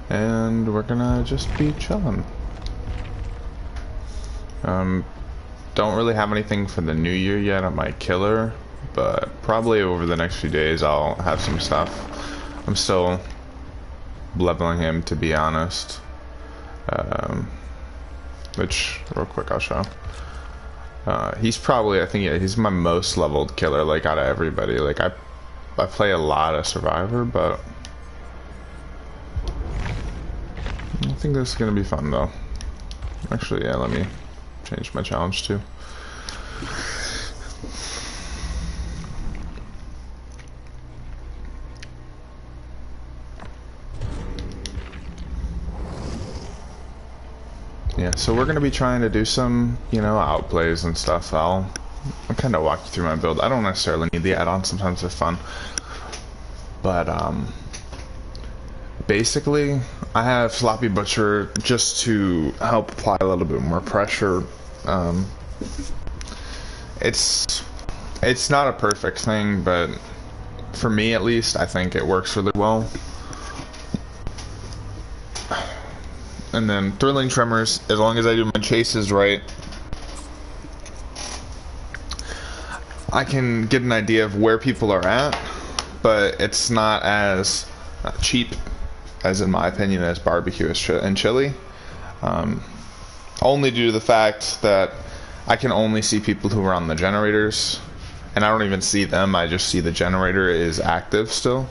and we're gonna just be chilling. Don't really have anything for the new year yet on my killer, but probably over the next few days I'll have some stuff. I'm still leveling him, to be honest. Which, real quick, I'll show. He's probably, I think, yeah, he's my most leveled killer, like, out of everybody. Like, I play a lot of Survivor, but I think this is gonna be fun, though. Actually, yeah, let me change my challenge, too. Yeah, so we're gonna be trying to do some, you know, outplays and stuff. I'll kind of walk you through my build. I don't necessarily need the add-ons, sometimes they're fun. But, basically, I have Sloppy Butcher just to help apply a little bit more pressure. It's not a perfect thing, but for me at least, I think it works really well. And then Thrilling Tremors, as long as I do my chases right, I can get an idea of where people are at, but it's not as cheap as, in my opinion, as barbecue and chili. Only due to the fact that I can only see people who are on the generators, and I don't even see them, I just see the generator is active still.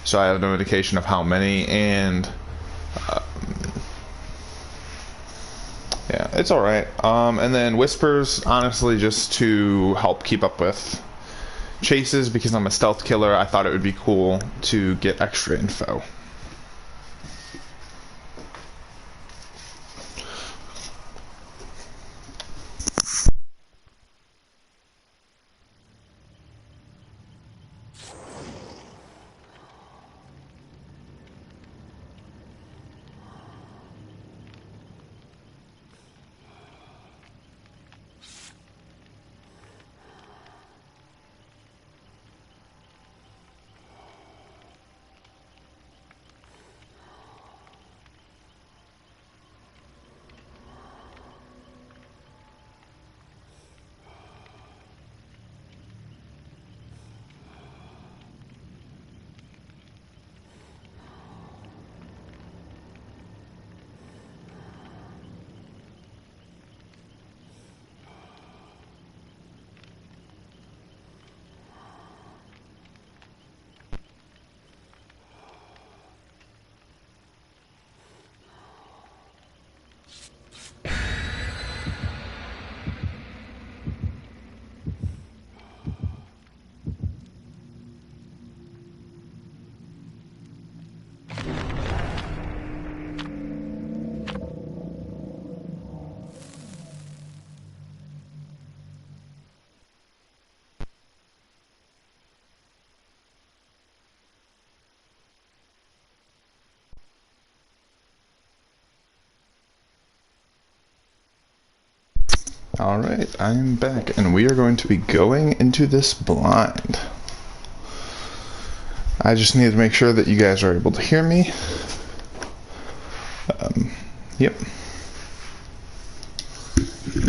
So I have no indication of how many, and yeah, it's alright. And then Whispers, honestly, just to help keep up with chases, because I'm a stealth killer, I thought it would be cool to get extra info. Alright, I'm back, and we are going to be going into this blind. I just need to make sure that you guys are able to hear me. Yep.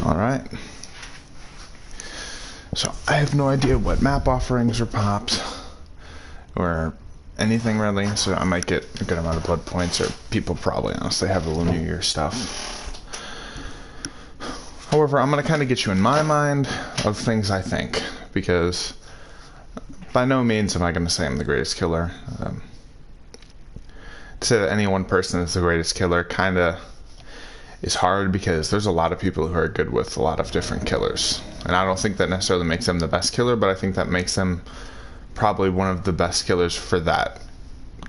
Alright. So, I have no idea what map offerings are popped, or anything really, so I might get a good amount of blood points, or people probably honestly have the Lunar Year stuff. However, I'm going to kind of get you in my mind of things I think, because by no means am I going to say I'm the greatest killer. To say that any one person is the greatest killer kind of is hard, because there's a lot of people who are good with a lot of different killers. And I don't think that necessarily makes them the best killer, but I think that makes them probably one of the best killers for that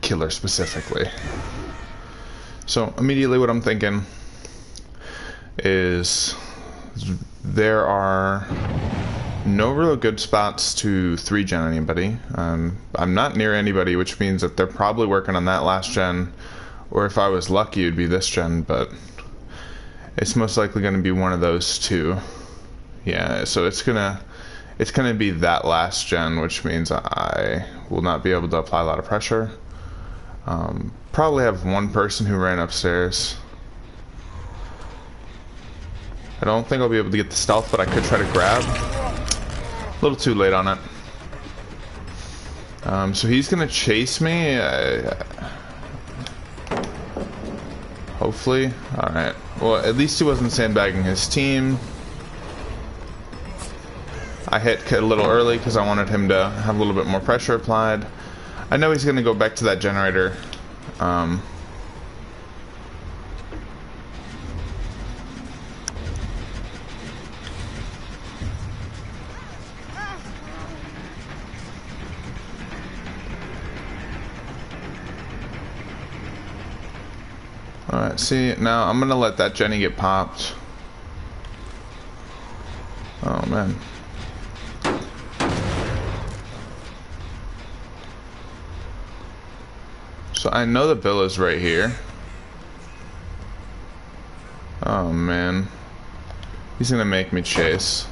killer specifically. So immediately what I'm thinking is there are no real good spots to 3-gen anybody. I'm not near anybody, which means that they're probably working on that last gen, or if I was lucky it'd be this gen, but it's most likely going to be one of those two. Yeah, so it's gonna be that last gen, which means I will not be able to apply a lot of pressure. Probably have one person who ran upstairs. I don't think I'll be able to get the stealth, but I could try to grab. A little too late on it. So he's gonna chase me. Hopefully. Alright. Well, at least he wasn't sandbagging his team. I hit a little early because I wanted him to have a little bit more pressure applied. I know he's gonna go back to that generator. Alright, see, now I'm gonna let that Jenny get popped. Oh man. So I know the bill is right here. Oh man. He's gonna make me chase.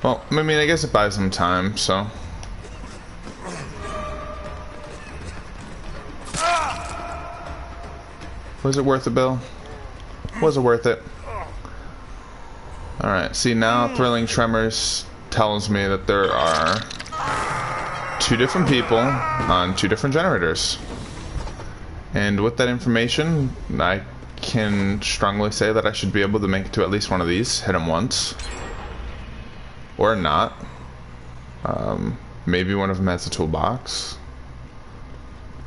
Well, I mean, I guess it buys him time, so. Was it worth it, Bill? Was it worth it? Alright, see now Thrilling Tremors tells me that there are 2 different people on 2 different generators. And with that information, I can strongly say that I should be able to make it to at least one of these, hit him once. Or not. Maybe one of them has a toolbox.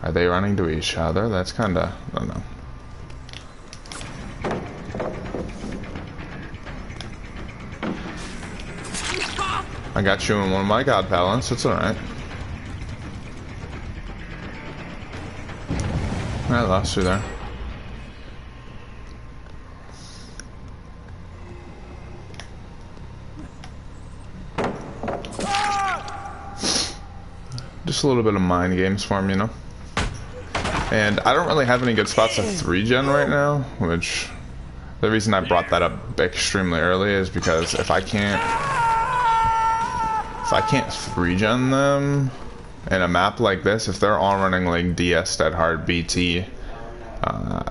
Are they running to each other? That's kinda, I don't know. I got you in one of my god balance, it's alright. I lost you there. Just a little bit of mind games for me, you know? And I don't really have any good spots of 3-gen right now, which the reason I brought that up extremely early is because if I can't 3-gen them in a map like this, if they're all running like DS Dead Hard BT,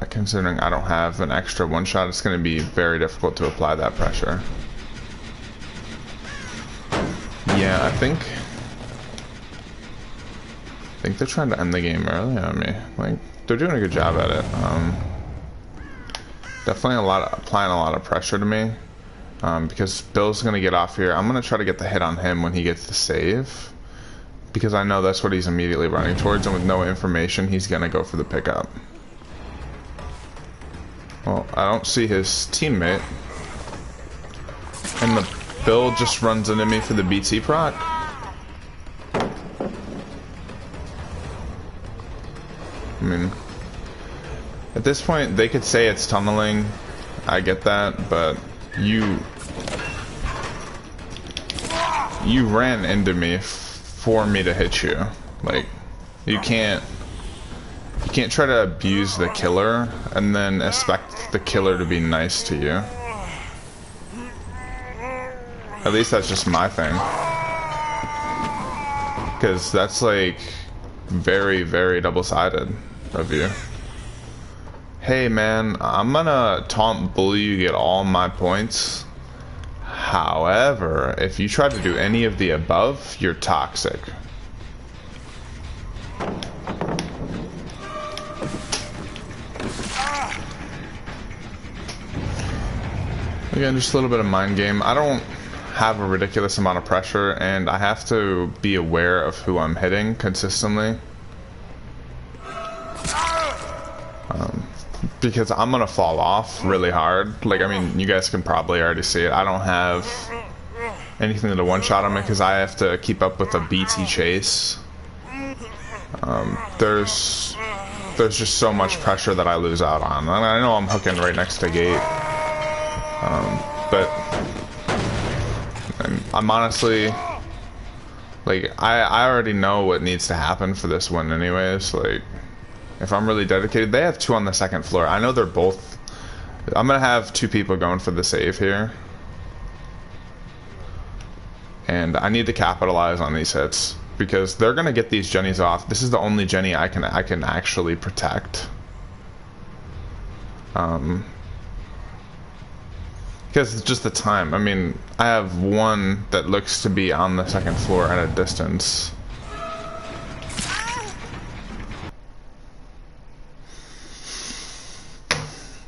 considering I don't have an extra one-shot, it's going to be very difficult to apply that pressure. Yeah, I think they're trying to end the game early on me. Like, they're doing a good job at it. Definitely applying a lot of pressure to me. Because Bill's gonna get off here. I'm gonna try to get the hit on him when he gets the save, because I know that's what he's immediately running towards, and with no information, he's gonna go for the pickup. Well, I don't see his teammate, and the Bill just runs into me for the BT proc. I mean, at this point, they could say it's tunneling. I get that, but you ran into me for me to hit you. Like, you can't try to abuse the killer and then expect the killer to be nice to you. At least that's just my thing, because that's like very, very double-sided of you. Hey man, I'm gonna taunt bully you, get all my points. However, if you try to do any of the above, you're toxic. Again, just a little bit of mind game. I don't have a ridiculous amount of pressure, and I have to be aware of who I'm hitting consistently. Because I'm gonna fall off really hard. Like, I mean, you guys can probably already see it. I don't have anything to one-shot on me because I have to keep up with a BT chase. There's just so much pressure that I lose out on. And I know I'm hooking right next to gate, but I'm honestly, like, I already know what needs to happen for this win anyways. Like, if I'm really dedicated, they have 2 on the 2nd floor. I know they're both. I'm gonna have 2 people going for the save here, and I need to capitalize on these hits. because they're gonna get these Jennies off. This is the only Jenny I can actually protect. Because it's just the time. I mean, I have one that looks to be on the second floor at a distance.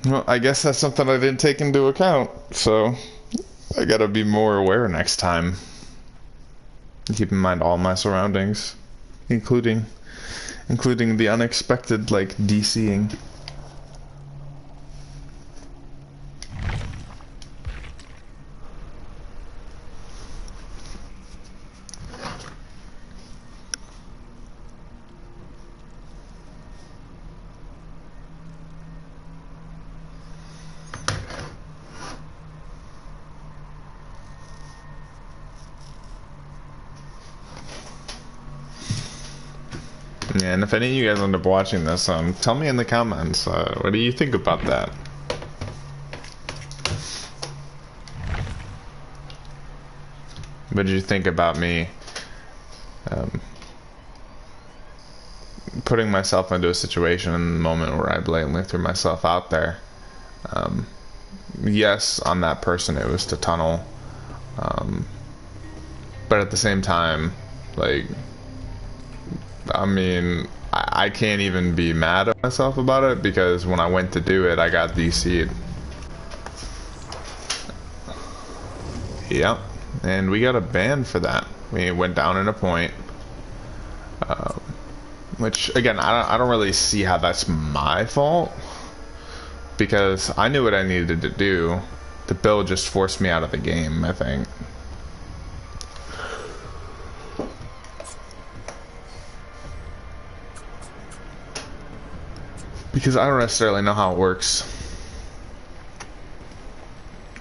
Well, I guess that's something I didn't take into account, so I gotta be more aware next time. Keep in mind all my surroundings, including the unexpected, like, DCing. Yeah, and if any of you guys end up watching this, tell me in the comments, what do you think about that? What did you think about me putting myself into a situation in the moment where I blatantly threw myself out there? Yes, on that person it was to tunnel, but at the same time, like, I mean, I can't even be mad at myself about it, because when I went to do it, I got DC'd. Yep, and we got a ban for that. We went down in a point, which, again, I don't really see how that's my fault, because I knew what I needed to do. The bill just forced me out of the game, I think. Because I don't necessarily know how it works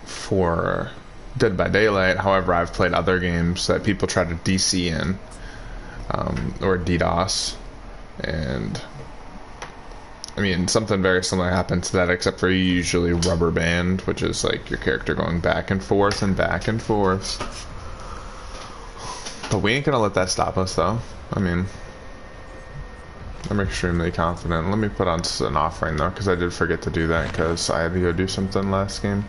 for Dead by Daylight. However, I've played other games that people try to DC in, or DDoS, and I mean, something very similar happens to that, except for you usually rubber band, which is like your character going back and forth and back and forth. But we ain't gonna let that stop us, though. I mean, I'm extremely confident. Let me put on an offering, though, because I did forget to do that, because I had to go do something last game.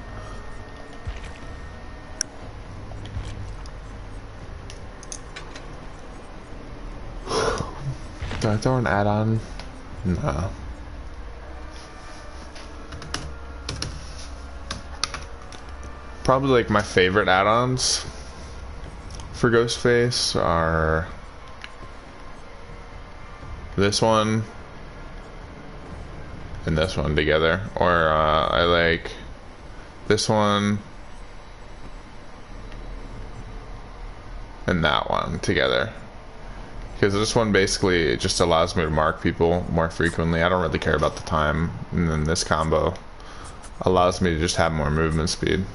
Did I throw an add-on? No. Probably, like, my favorite add-ons for Ghostface are this one and this one together, or I like this one and that one together, because this one basically just allows me to mark people more frequently. I don't really care about the time, and then this combo allows me to just have more movement speed.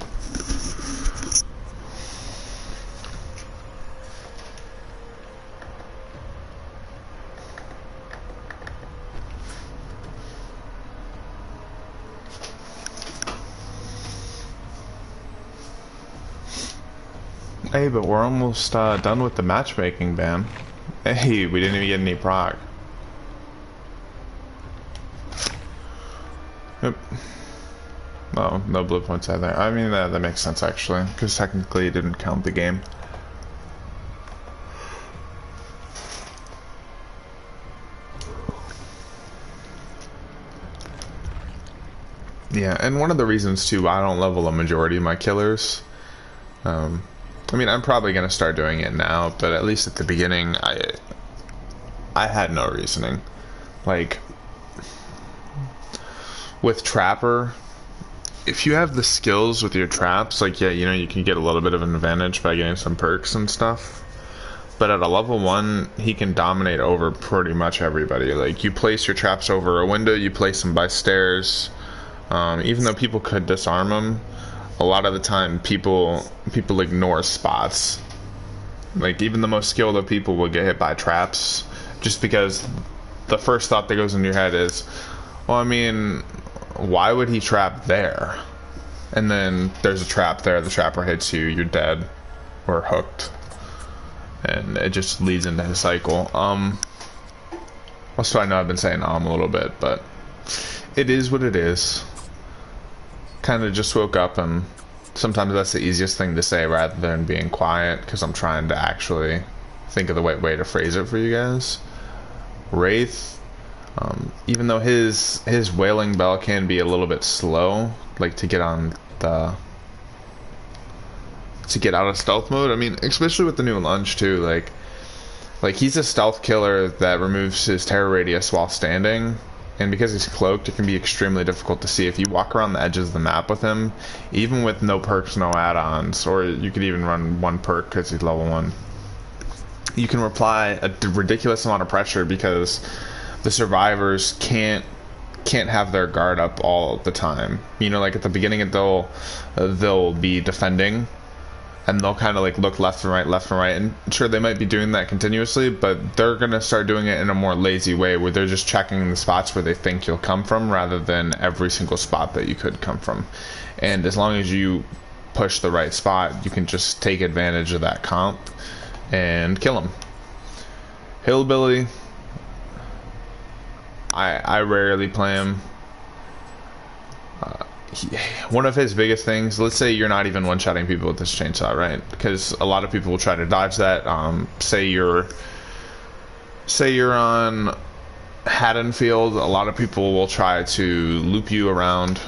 Hey, but we're almost done with the matchmaking ban. Hey, we didn't even get any proc. Yep. No, no blue points either. I mean, that makes sense, actually, because technically it didn't count the game. Yeah, and one of the reasons, too, I don't level a majority of my killers. I mean, I'm probably going to start doing it now, but at least at the beginning, I had no reasoning. Like, with Trapper, if you have the skills with your traps, like, yeah, you know, you can get a little bit of an advantage by getting some perks and stuff. But at a level 1, he can dominate over pretty much everybody. Like, you place your traps over a window, you place them by stairs. Even though people could disarm them, a lot of the time people ignore spots. Like, even the most skilled of people will get hit by traps, just because the first thought that goes in your head is, well, I mean, why would he trap there? And then there's a trap there, the trapper hits you, you're dead or hooked. and it just leads into his cycle. Also, I know I've been saying a little bit, but it is what it is. Kind of just woke up, and sometimes that's the easiest thing to say rather than being quiet, because I'm trying to actually think of the right way to phrase it for you guys. Wraith, even though his Wailing Bell can be a little bit slow, like to get on the out of stealth mode. I mean, especially with the new lunge too, like he's a stealth killer that removes his terror radius while standing, and because he's cloaked, it can be extremely difficult to see. If you walk around the edges of the map with him, even with no perks, no add-ons, or you could even run one perk because he's level 1, you can apply a ridiculous amount of pressure because the survivors can't have their guard up all the time. You know, like at the beginning, they'll be defending, and they'll kind of like look left and right, and sure, they might be doing that continuously, but they're gonna start doing it in a more lazy way, where they're just checking the spots where they think you'll come from rather than every single spot that you could come from. And as long as you push the right spot, you can just take advantage of that comp and kill him. Hillbilly, I rarely play him. One of his biggest things, let's say you're not even one-shotting people with this chainsaw, right? Because a lot of people will try to dodge that. Say you're on Haddonfield, a lot of people will try to loop you around,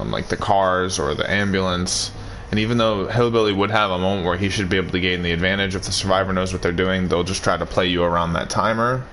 like the cars or the ambulance. And even though Hillbilly would have a moment where he should be able to gain the advantage, if the survivor knows what they're doing, they'll just try to play you around that timer.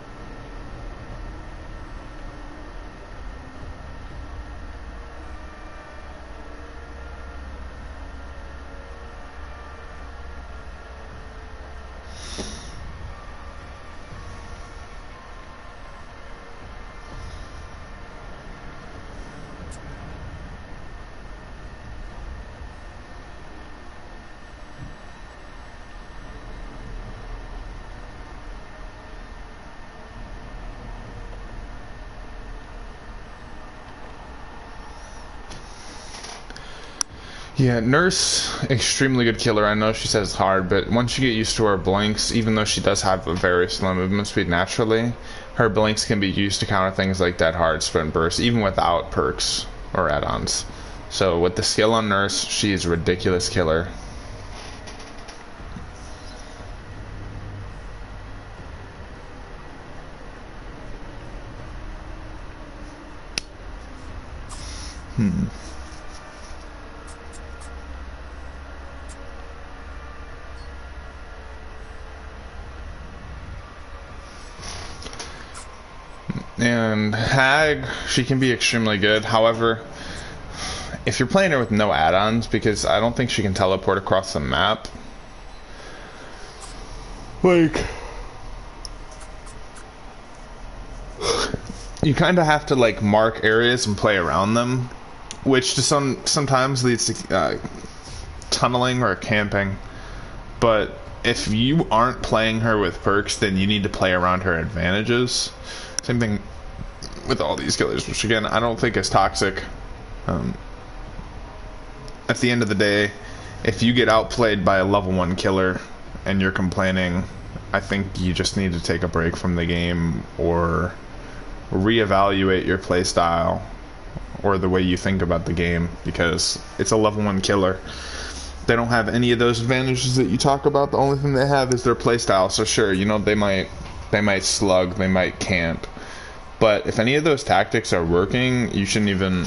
Yeah, Nurse, extremely good killer. I know she says it's hard, but once you get used to her blinks, even though she does have a very slow movement speed naturally, her blinks can be used to counter things like that hard sprint burst, even without perks or add-ons. So with the skill on Nurse, she is a ridiculous killer. And Hag, she can be extremely good. However, if you're playing her with no add-ons, because I don't think she can teleport across the map, like, you kind of have to like mark areas and play around them, which to sometimes leads to tunneling or camping. But if you aren't playing her with perks, then you need to play around her advantages. Same thing with all these killers, which again, I don't think is toxic. At the end of the day, if you get outplayed by a level 1 killer and you're complaining, I think you just need to take a break from the game or reevaluate your playstyle or the way you think about the game, because it's a level 1 killer. They don't have any of those advantages that you talk about. The only thing they have is their playstyle. So sure, you know, they might slug, they might camp, but if any of those tactics are working, you shouldn't even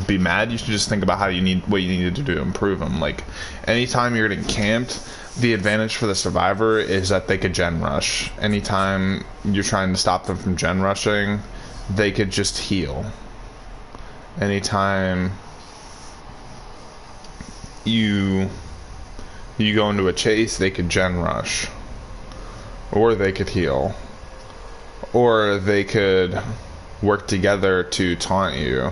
be mad. You should just think about what you needed to do to improve them. Like, anytime you're getting camped, the advantage for the survivor is that they could gen rush. Anytime you're trying to stop them from gen rushing, they could just heal. Anytime you go into a chase, they could gen rush, or they could heal, or they could work together to taunt you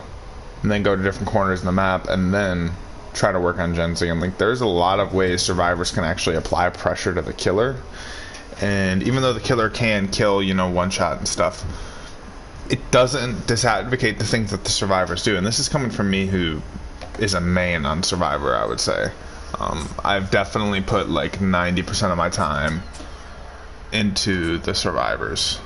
and then go to different corners in the map and then try to work on gens again. Like, there's a lot of ways survivors can actually apply pressure to the killer, and even though the killer can kill, you know, one shot and stuff, it doesn't disadvocate the things that the survivors do. And this is coming from me, who is a main on Survivor, I would say. I've definitely put like 90% of my time into the survivors.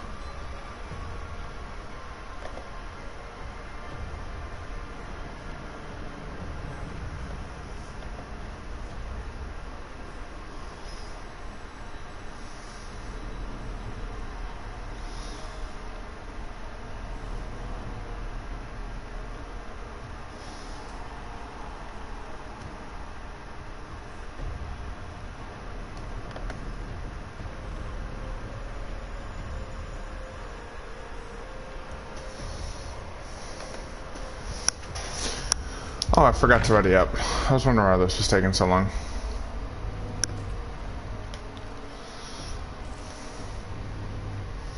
Oh, I forgot to ready up. I was wondering why this was taking so long.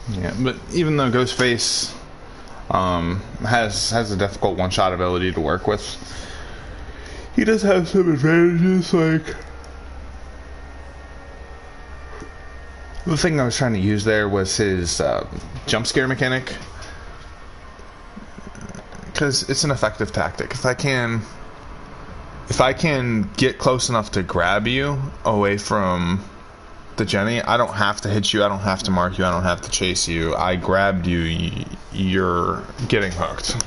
Yeah, but even though Ghostface has a difficult one-shot ability to work with, he does have some advantages, like the thing I was trying to use there was his jump scare mechanic, because it's an effective tactic. If I can get close enough to grab you away from the Jenny, I don't have to hit you, I don't have to mark you, I don't have to chase you. I grabbed you, you're getting hooked.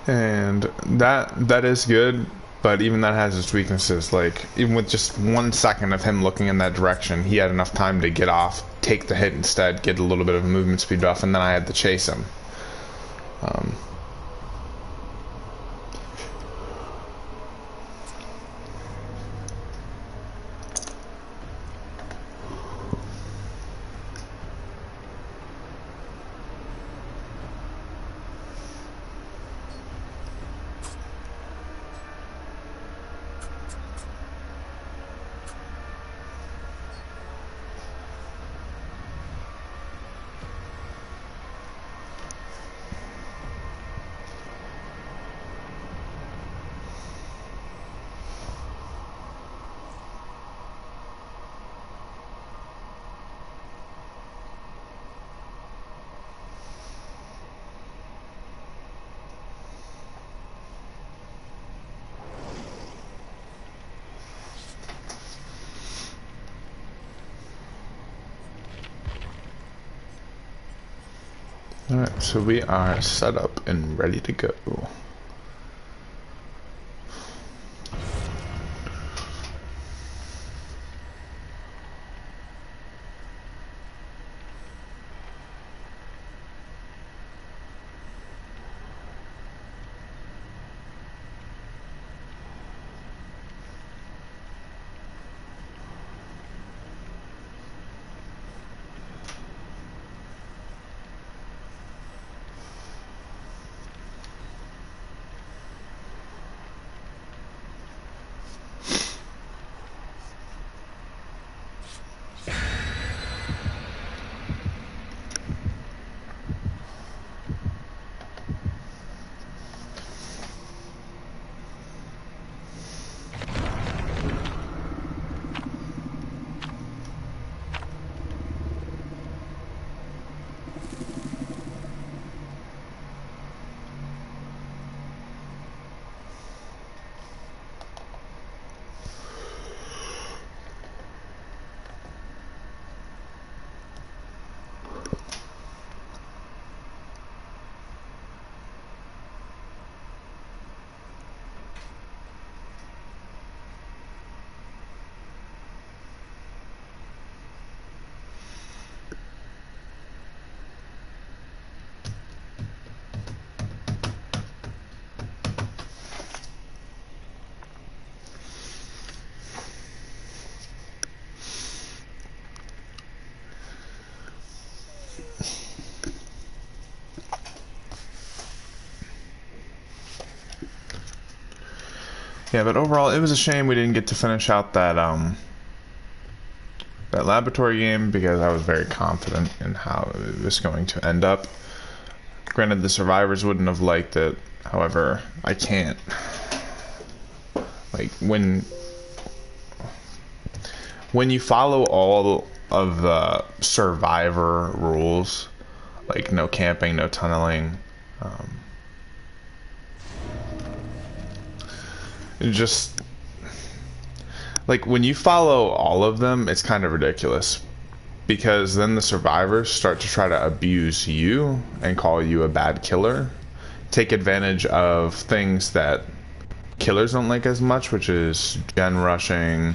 And that is good, but even that has its weaknesses. Like, even with just 1 second of him looking in that direction, he had enough time to get off, take the hit instead, get a little bit of a movement speed buff, and then I had to chase him. Alright, so we are set up and ready to go. Yeah, but overall, it was a shame we didn't get to finish out that that laboratory game, because I was very confident in how it was going to end up. Granted, the survivors wouldn't have liked it. However, I can't. Like, when you follow all of the survivor rules, like no camping, no tunneling, just like when you follow all of them, it's kind of ridiculous because then the survivors start to try to abuse you and call you a bad killer, take advantage of things that killers don't like as much, which is gen rushing.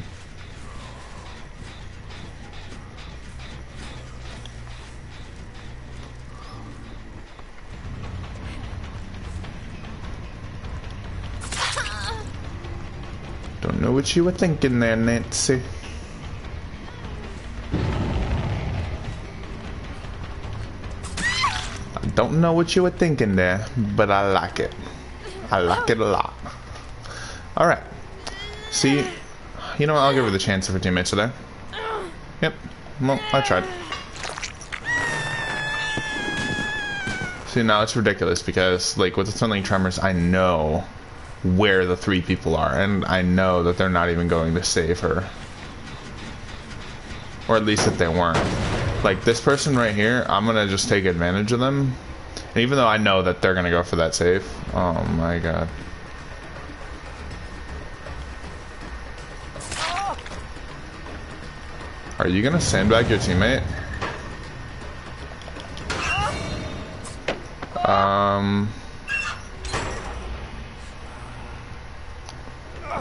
Don't know what you were thinking there, Nancy. I don't know what you were thinking there, but I like it. I like it a lot. Alright. See, you know what? I'll give her the chance of her teammates today. Yep. Well, I tried. See, now it's ridiculous because, like, with the Tunneling Tremors, I know where the 3 people are, and I know that they're not even going to save her. Or at least that they weren't. Like, this person right here, I'm gonna just take advantage of them. And even though I know that they're gonna go for that save. Oh my god. Are you gonna sandbag your teammate?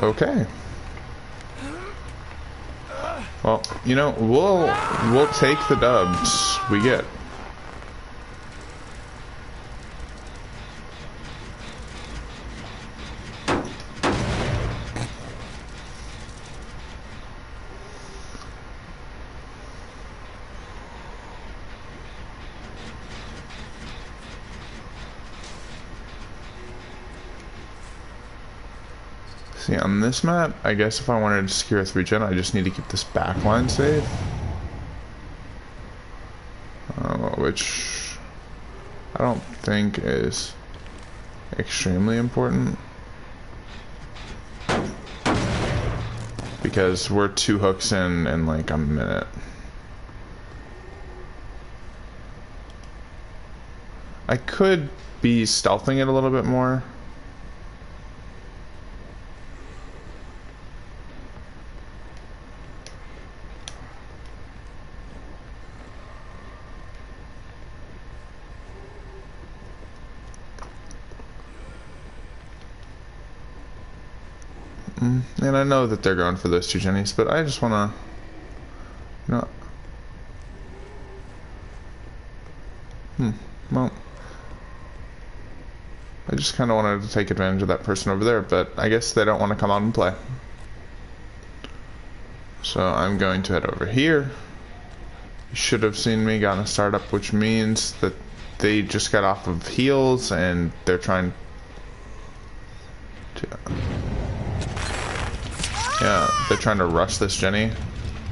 Okay. Well, you know, we'll take the dubs we get. See, on this map, I guess if I wanted to secure a 3-gen, I just need to keep this back line safe. Which I don't think is extremely important. Because we're 2 hooks in like a minute. I could be stealthing it a little bit more. And I know that they're going for those 2 Jennies, but I just want to, well, I just kind of wanted to take advantage of that person over there, but I guess they don't want to come out and play. So I'm going to head over here. You should have seen me gotten a startup, which means that they just got off of heals and they're trying to... Yeah, they're trying to rush this Jenny.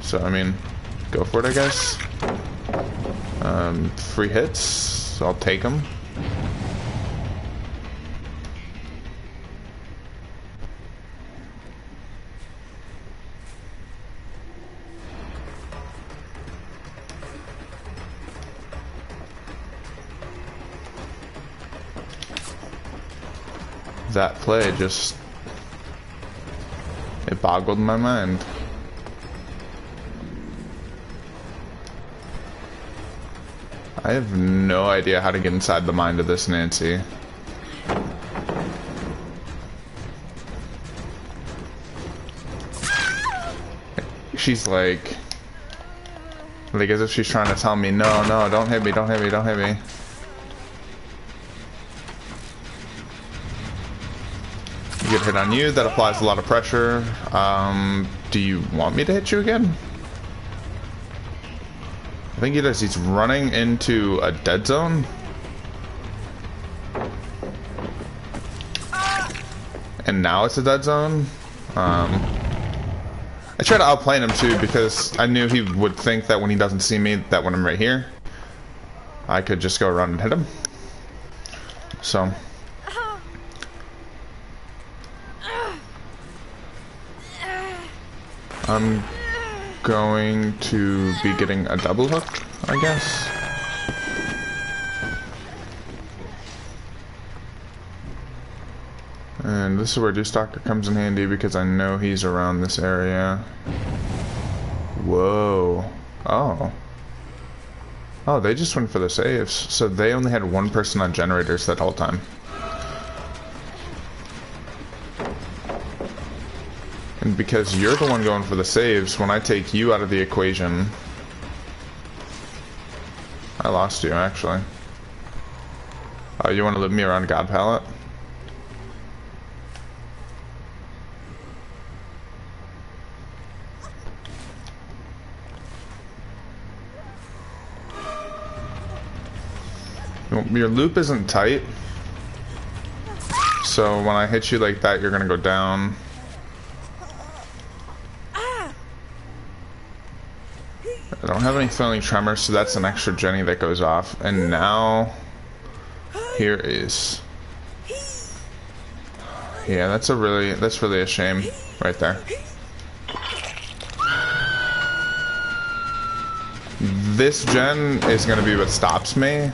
So, I mean, go for it, I guess. Free hits, I'll take them. That play just... it boggled my mind. I have no idea how to get inside the mind of this Nancy. She's like as if she's trying to tell me, no, no, don't hit me, don't hit me, don't hit me. You get hit on you, that applies a lot of pressure. Do you want me to hit you again? I think he does. He's running into a dead zone. And now it's a dead zone. I try to outplay him too because I knew he would think that when he doesn't see me, that when I'm right here, I could just go around and hit him. So... I'm going to be getting a double hook, I guess. And this is where Dewstalker comes in handy because I know he's around this area. Whoa. Oh. Oh, they just went for the saves. So they only had one person on generators that whole time. And because you're the one going for the saves, when I take you out of the equation... I lost you, actually. Oh, you want to leave me around God Palette? Your loop isn't tight, so when I hit you like that, you're gonna go down. I don't have any feeling tremors, so that's an extra Jenny that goes off. And now, here is, yeah, that's really a shame right there. This gen is gonna be what stops me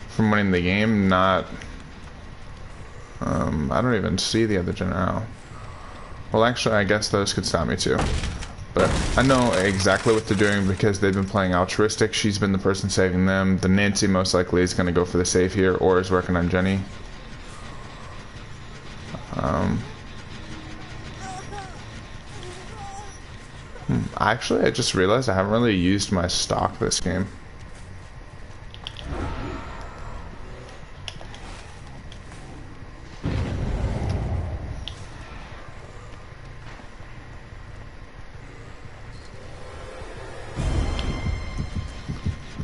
from winning the game, not... I don't even see the other gen now. Well, actually, I guess those could stop me too. But I know exactly what they're doing because they've been playing altruistic. She's been the person saving them. The Nancy most likely is going to go for the save here, or is working on Jenny. Actually, I just realized I haven't really used my stock this game.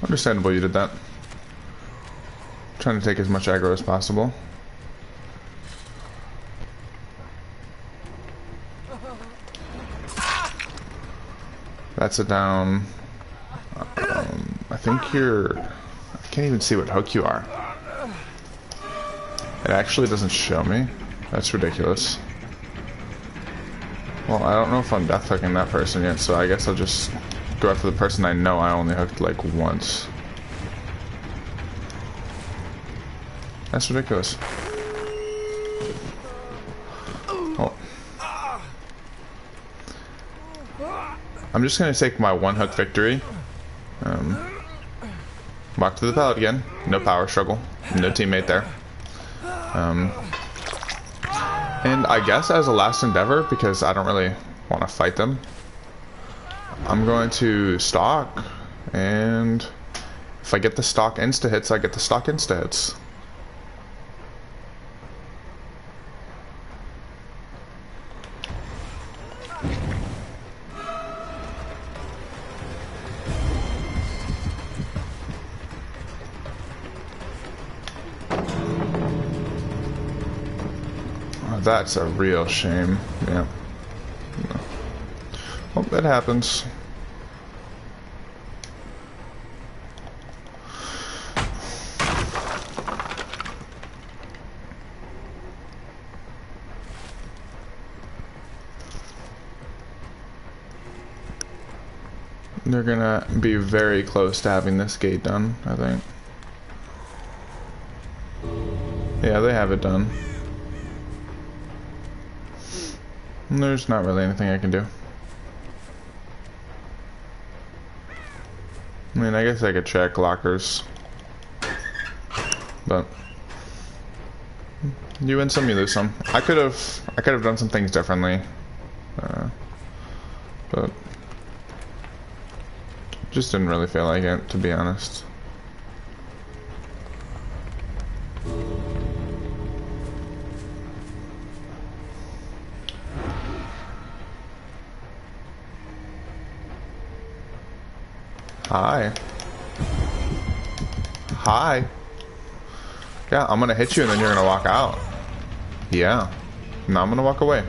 Understandable you did that. Trying to take as much aggro as possible. That's a down. I think you're... I can't even see what hook you are. It actually doesn't show me. That's ridiculous. Well, I don't know if I'm death hooking that person yet, so I guess I'll just go after the person I know I only hooked like once. That's ridiculous. Oh. I'm just gonna take my one hook victory. Walk to the pallet again. No power struggle. No teammate there. And I guess as a last endeavor, because I don't really want to fight them, I'm going to stalk, and if I get the stalk insta hits, I get the stalk insta hits. Oh, that's a real shame. Yeah. Well, that happens. They're gonna be very close to having this gate done, I think. Yeah, they have it done. And there's not really anything I can do. I mean, I guess I could check lockers, but you win some, you lose some. I could have done some things differently, but just didn't really feel like it, to be honest. Hi. Hi. Yeah, I'm gonna hit you and then you're gonna walk out. Yeah. Now I'm gonna walk away.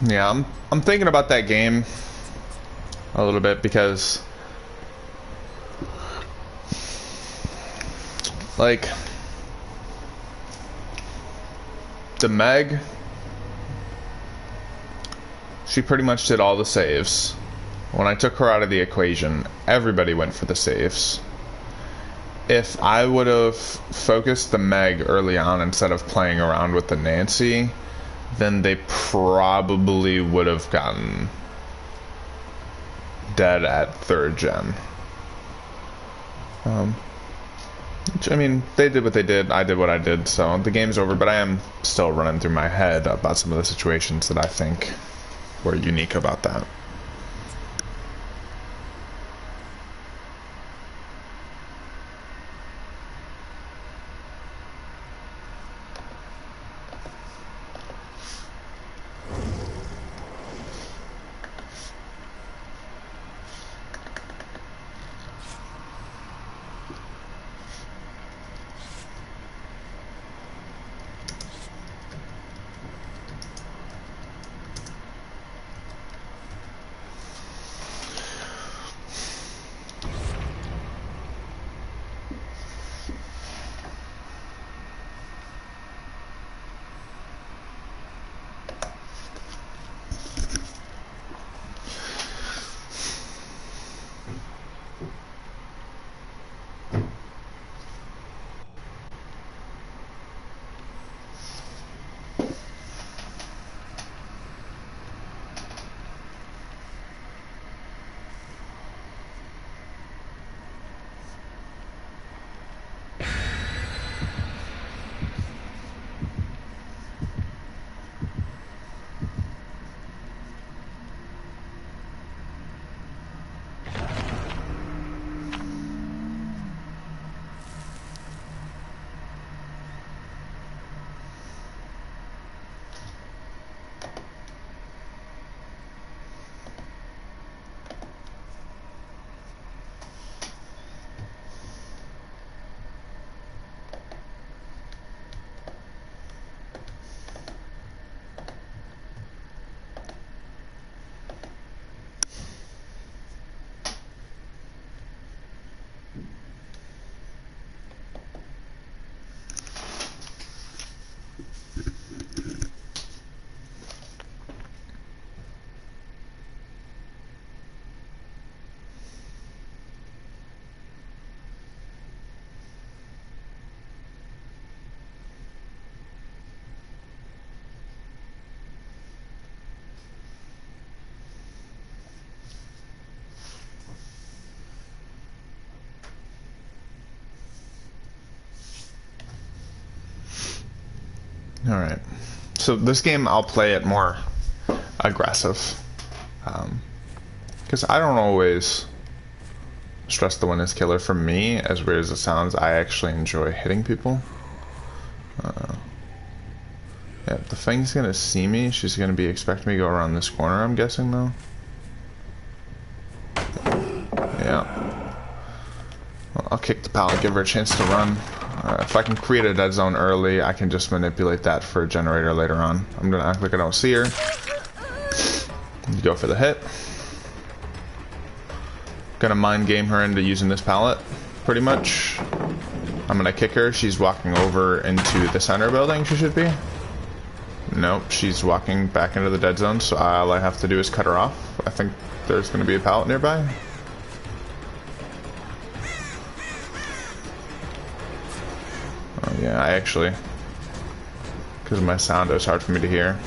Yeah, I'm thinking about that game a little bit because, like, the Meg, she pretty much did all the saves. When I took her out of the equation, everybody went for the saves. If I would have focused the Meg early on instead of playing around with the Nancy, then they probably would have gotten dead at 3rd gen. Which, I mean, they did what they did, I did what I did, so the game's over, but I am still running through my head about some of the situations that I think were unique about that. Alright. So this game, I'll play it more aggressive. Because I don't always stress the win is killer. For me, as weird as it sounds, I actually enjoy hitting people. Yeah, the thing's gonna see me. She's gonna be expecting me to go around this corner, I'm guessing, though. Yeah. Well, I'll kick the pallet, give her a chance to run. If I can create a dead zone early, I can just manipulate that for a generator later on. I'm gonna act like I don't see her. Go for the hit. Gonna mind game her into using this pallet, pretty much. I'm gonna kick her. She's walking over into the center building, she should be. Nope, she's walking back into the dead zone, so all I have to do is cut her off. I think there's gonna be a pallet nearby. Oh yeah, I actually, because of my sound, it was hard for me to hear.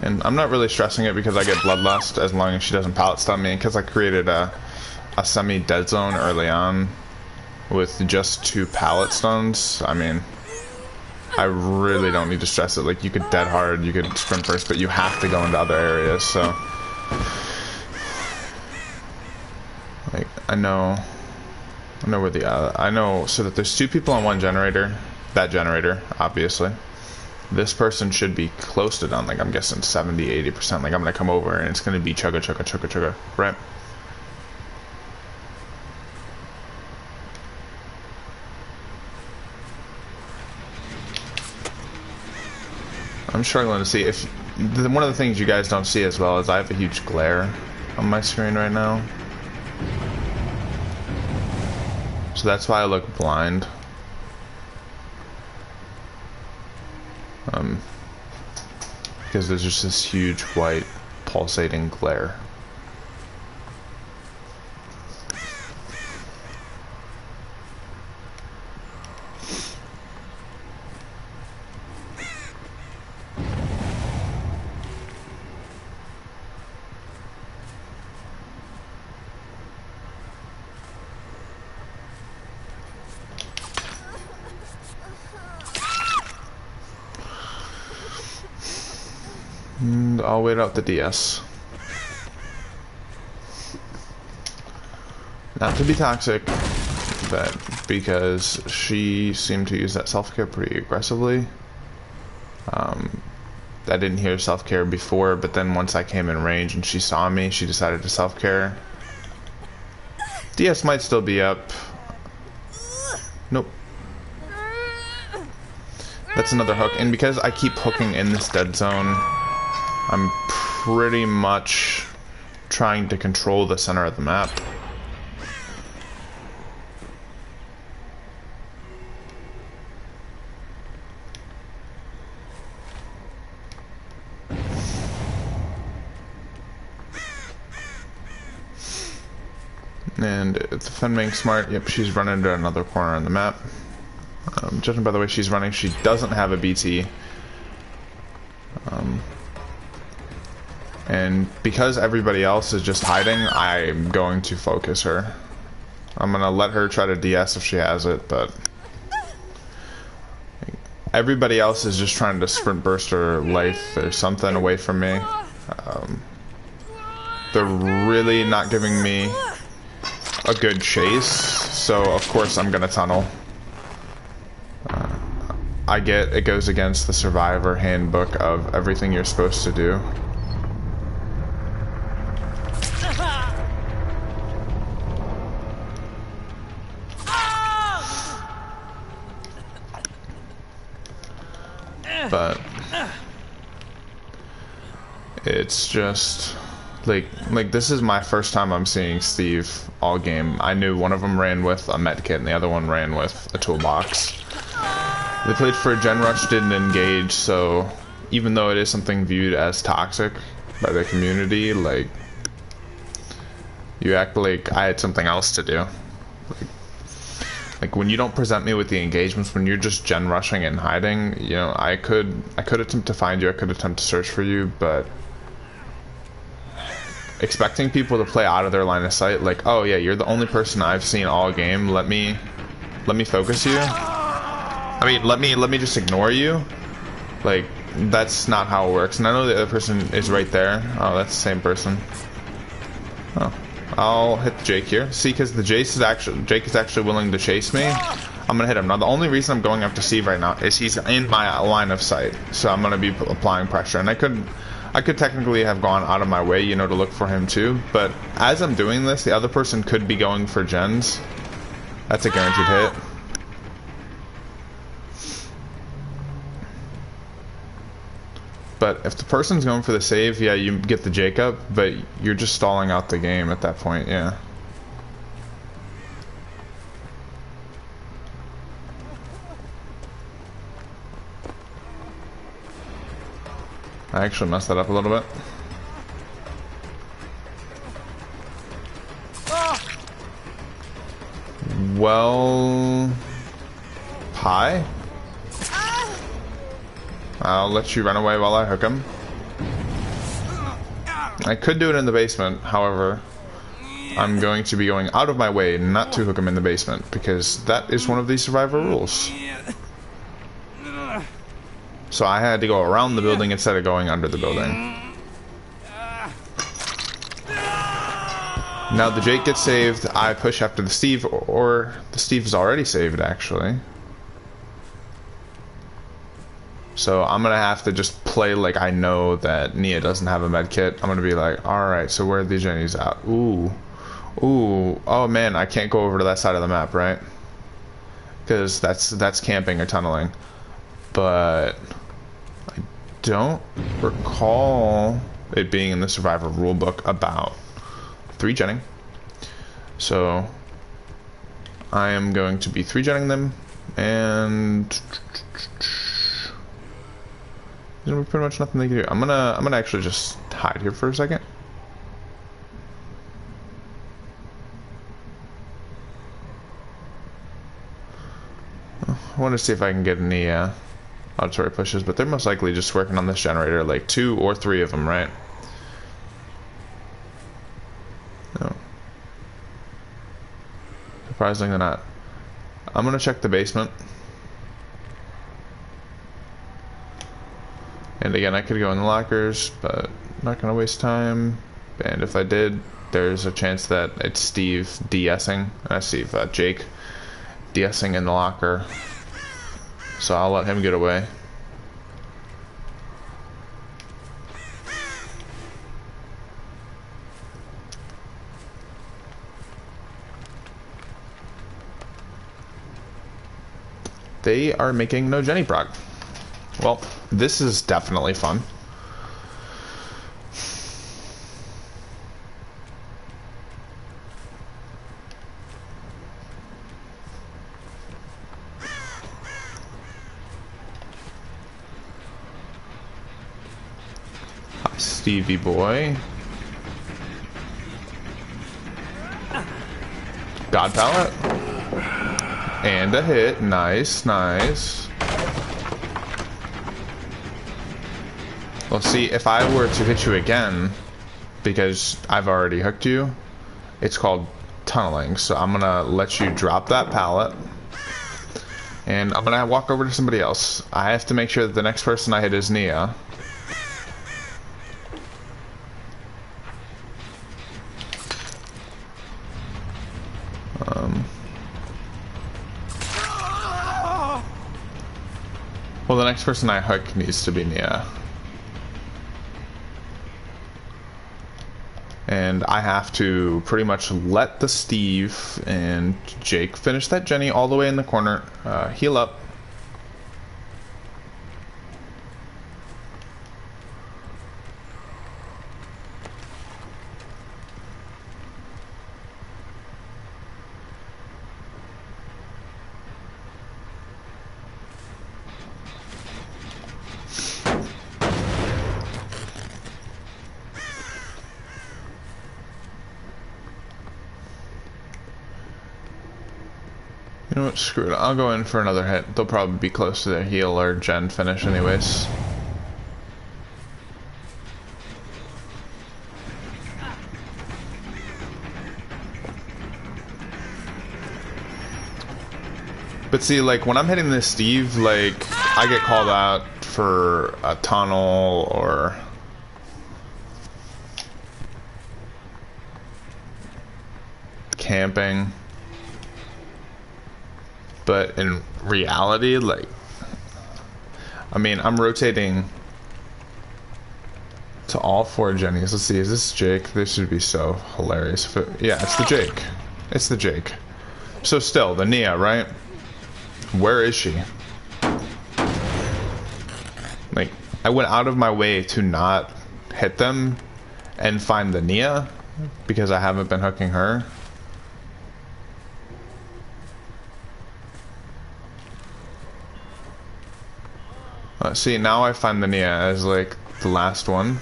And I'm not really stressing it because I get bloodlust as long as she doesn't pallet stun me, because I created a semi-dead zone early on with just 2 pallet stuns. I mean, I really don't need to stress it. Like, you could dead hard, you could sprint first, but you have to go into other areas, so. Like, I know where the I know, so that there's 2 people on 1 generator. That generator, obviously. This person should be close to done, like I'm guessing 70-80%. Like, I'm gonna come over and it's gonna be chugga chugga chugga chugga, right? I'm struggling to see if one of the things you guys don't see as well is I have a huge glare on my screen right now, so that's why I look blind. Because there's just this huge white pulsating glare. And I'll wait out the DS. Not to be toxic, but because she seemed to use that self-care pretty aggressively. I didn't hear self-care before, but then once I came in range and she saw me, she decided to self-care. DS might still be up. Nope. That's another hook, and because I keep hooking in this dead zone, I'm pretty much trying to control the center of the map. And if the Fen being smart, yep, she's running to another corner on the map. Judging by the way she's running, she doesn't have a BT. And because everybody else is just hiding, I'm going to focus her. I'm gonna let her try to DS if she has it, but everybody else is just trying to sprint burst her life or something away from me. They're really not giving me a good chase, so of course I'm gonna tunnel. I get it goes against the Survivor handbook of everything you're supposed to do. But it's just like this is my first time I'm seeing Steve all game. I knew one of them ran with a med kit and the other one ran with a toolbox. They played for a gen rush, didn't engage, so even though it is something viewed as toxic by the community, like, you act like I had something else to do. Like when you don't present me with the engagements, when you're just gen rushing and hiding, you know, I could attempt to find you, I could attempt to search for you, but expecting people to play out of their line of sight, like, oh yeah, you're the only person I've seen all game, let me focus you. I mean, let me just ignore you. Like, that's not how it works. And I know the other person is right there. Oh, that's the same person. Oh, I'll hit the Jake here. See, because the Jake is actually willing to chase me. I'm gonna hit him. Now, the only reason I'm going after Steve right now is he's in my line of sight, so I'm gonna be applying pressure. And I could technically have gone out of my way, you know, to look for him too. But as I'm doing this, the other person could be going for gens. That's a guaranteed hit. But if the person's going for the save, yeah, you get the Jacob, but you're just stalling out the game at that point, yeah. I actually messed that up a little bit. Well, pie? I'll let you run away while I hook him. I could do it in the basement, however, I'm going to be going out of my way not to hook him in the basement, because that is one of the Survivor rules. So I had to go around the building instead of going under the building. Now the Jake gets saved, I push after the Steve, or the Steve is already saved actually. So I'm gonna have to just play like I know that Nia doesn't have a med kit. I'm gonna be like, alright, so where are the Jennies at? Ooh. Ooh. Oh man, I can't go over to that side of the map, right? Because that's camping or tunneling. But I don't recall it being in the Survivor rulebook about 3-genning. So I am going to be 3-genning them, and there's pretty much nothing they can do. I'm gonna actually just hide here for a second. I want to see if I can get any auditory pushes, but they're most likely just working on this generator, like 2 or 3 of them, right? No. Surprisingly not. I'm gonna check the basement. And again, I could go in the lockers, but I'm not gonna waste time. And if I did, there's a chance that it's Steve de-essing. I see Jake de-essing in the locker. So I'll let him get away. They are making no Jenny proc. Well, this is definitely fun. Hi, Stevie boy. God pallet. And a hit. Nice, nice. Well, see, if I were to hit you again, because I've already hooked you, it's called tunneling. So I'm gonna let you drop that pallet, and I'm gonna walk over to somebody else. I have to make sure that the next person I hit is Nia. Well, the next person I hook needs to be Nia. And I have to pretty much let the Steve and Jake finish that Jenny all the way in the corner. Heal up. You know what, screw it. I'll go in for another hit. They'll probably be close to their heal or gen finish anyways. But see, like, when I'm hitting this Steve, like, I get called out for a tunnel or... camping. But in reality, like, I mean, I'm rotating to all 4 Jennies. Let's see, is this Jake? This should be so hilarious. If it, yeah, it's the Jake. It's the Jake. So still, the Nia, right? Where is she? Like, I went out of my way to not hit them and find the Nia because I haven't been hooking her. See, now I find the Nia as, like, the last one.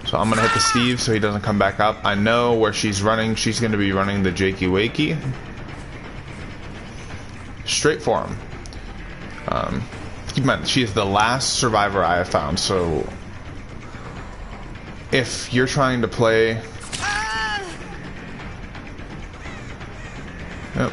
So I'm gonna hit the Steve so he doesn't come back up. I know where she's running. She's gonna be running the Jakey Wakey. Straight for him. Keep in mind, she is the last survivor I have found, so... if you're trying to play... Yep.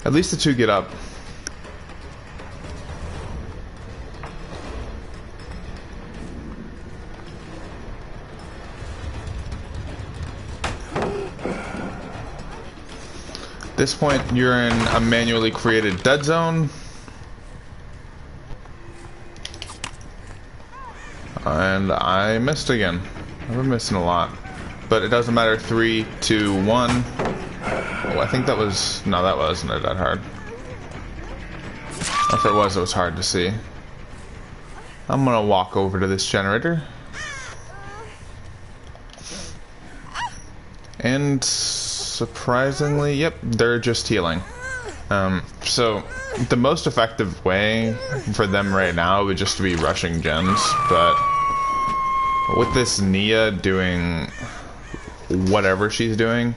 At least the 2 get up. this point, you're in a manually created dead zone. And I missed again. I've been missing a lot. But it doesn't matter. 3, 2, 1. Oh, I think that was... No, that wasn't that hard. If it was hard to see. I'm gonna walk over to this generator. And surprisingly, yep, they're just healing. So the most effective way for them right now would just be rushing gens, but with this Nia doing whatever she's doing,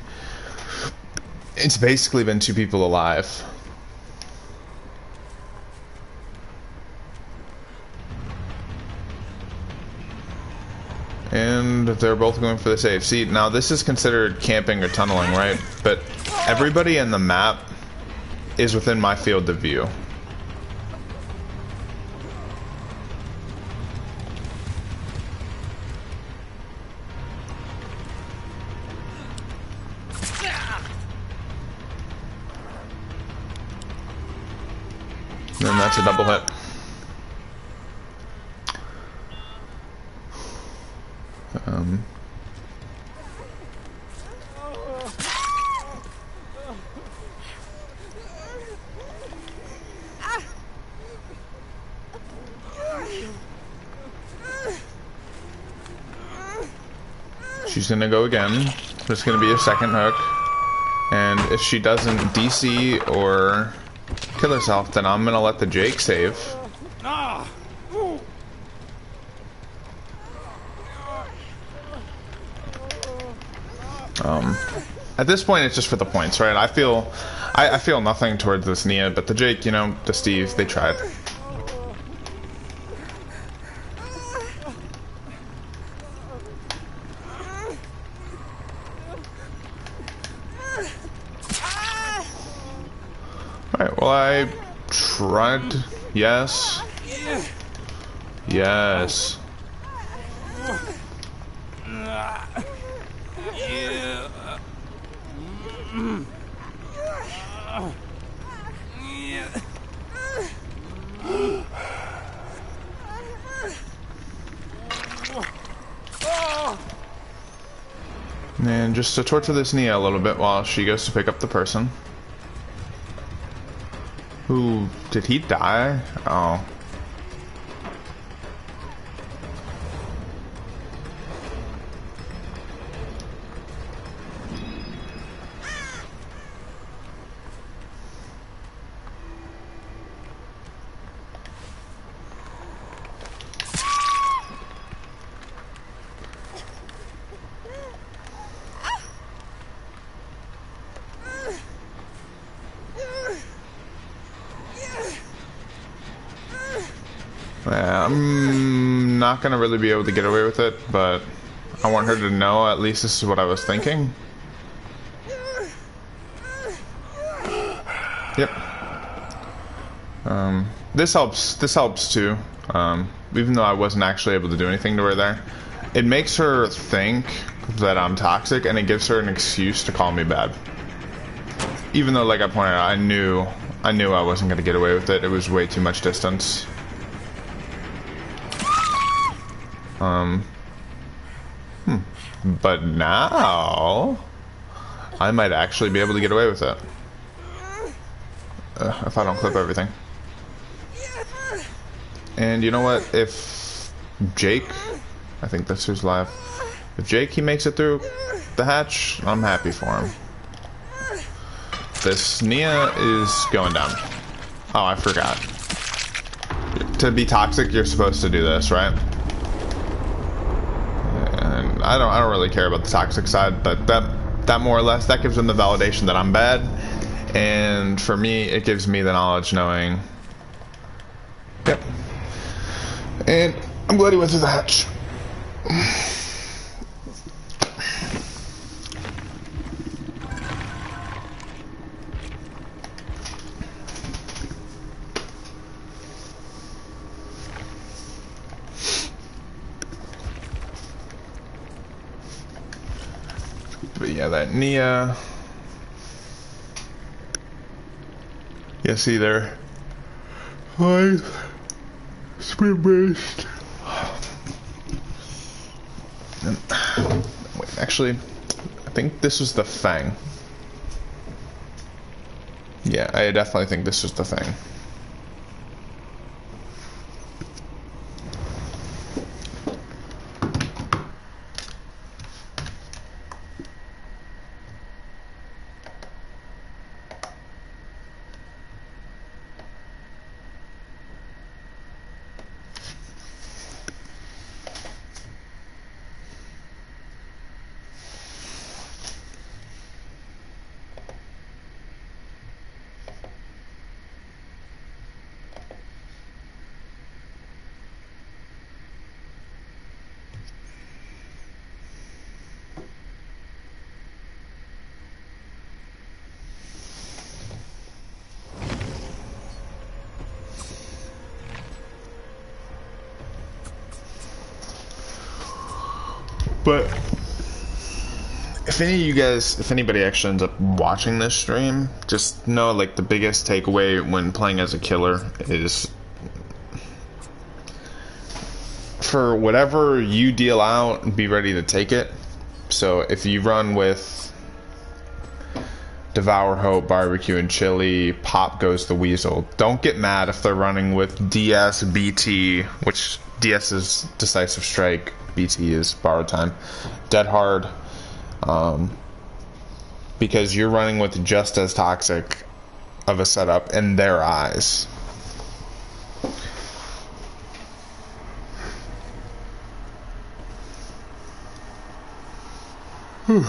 it's basically been 2 people alive. And they're both going for the safe. See, now this is considered camping or tunneling, right? But everybody in the map is within my field of view. And that's a double hit. She's gonna go again. There's gonna be a second hook. And if she doesn't DC or kill herself, then I'm gonna let the Jake save. At this point, it's just for the points, right? I feel nothing towards this Nia, but the Jake, you know, the Steve, they tried. Alright, well, I tried. Yes. Yes. And just to torture this Nia a little bit while she goes to pick up the person. Who, did he die? Oh. Yeah, I'm not gonna really be able to get away with it, but I want her to know at least this is what I was thinking. Yep. This helps too. Even though I wasn't actually able to do anything to her there. It makes her think that I'm toxic, and it gives her an excuse to call me bad. Even though, like I pointed out, I knew I wasn't gonna get away with it. It was way too much distance. But now I might actually be able to get away with it if I don't clip everything. And you know what? If Jake, I think that's who's live. If Jake, he makes it through the hatch, I'm happy for him. This Nia is going down. Oh, I forgot. To be toxic, you're supposed to do this, right? I don't really care about the toxic side, but that more or less, that gives them the validation that I'm bad, and for me, it gives me the knowledge knowing. Yep. And I'm glad he went through the hatch. But yeah, that Nia. You see there. Five. Sprint burst. Wait, actually, I think this was the Fang. Yeah, I definitely think this was the Fang. But if any of you guys, if anybody actually ends up watching this stream, just know, like, the biggest takeaway when playing as a killer is for whatever you deal out, be ready to take it. So if you run with Devour Hope, Barbecue, and Chili, Pop Goes the Weasel, don't get mad if they're running with DS, BT, which DS is Decisive Strike, BT is Borrowed Time, Dead Hard, because you're running with just as toxic of a setup in their eyes. Whew.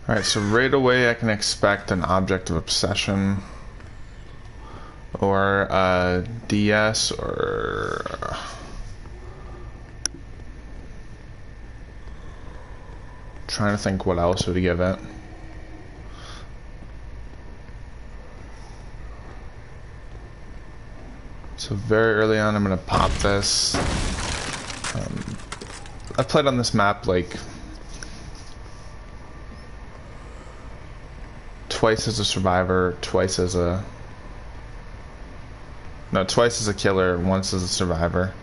Alright, so right away I can expect an object of obsession. Or a DS, or... trying to think what else would give it. So very early on I'm going to pop this. I've played on this map like twice as a survivor, twice as a killer, once as a survivor.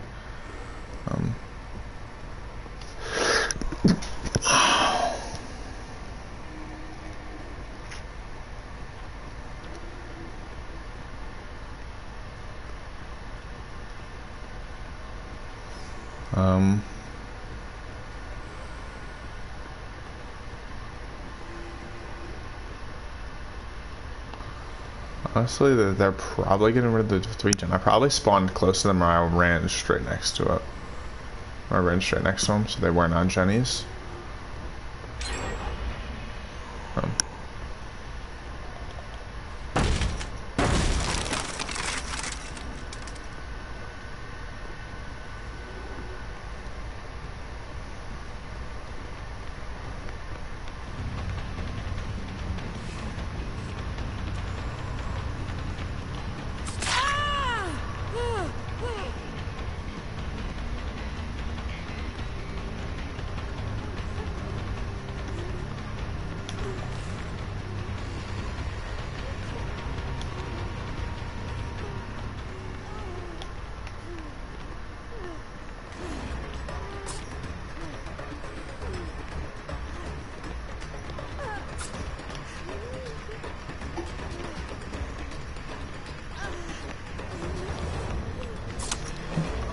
Honestly, they're probably getting rid of the 3-gen. I probably spawned close to them, or I ran straight next to it. Or I ran straight next to them, so they weren't on Jennies.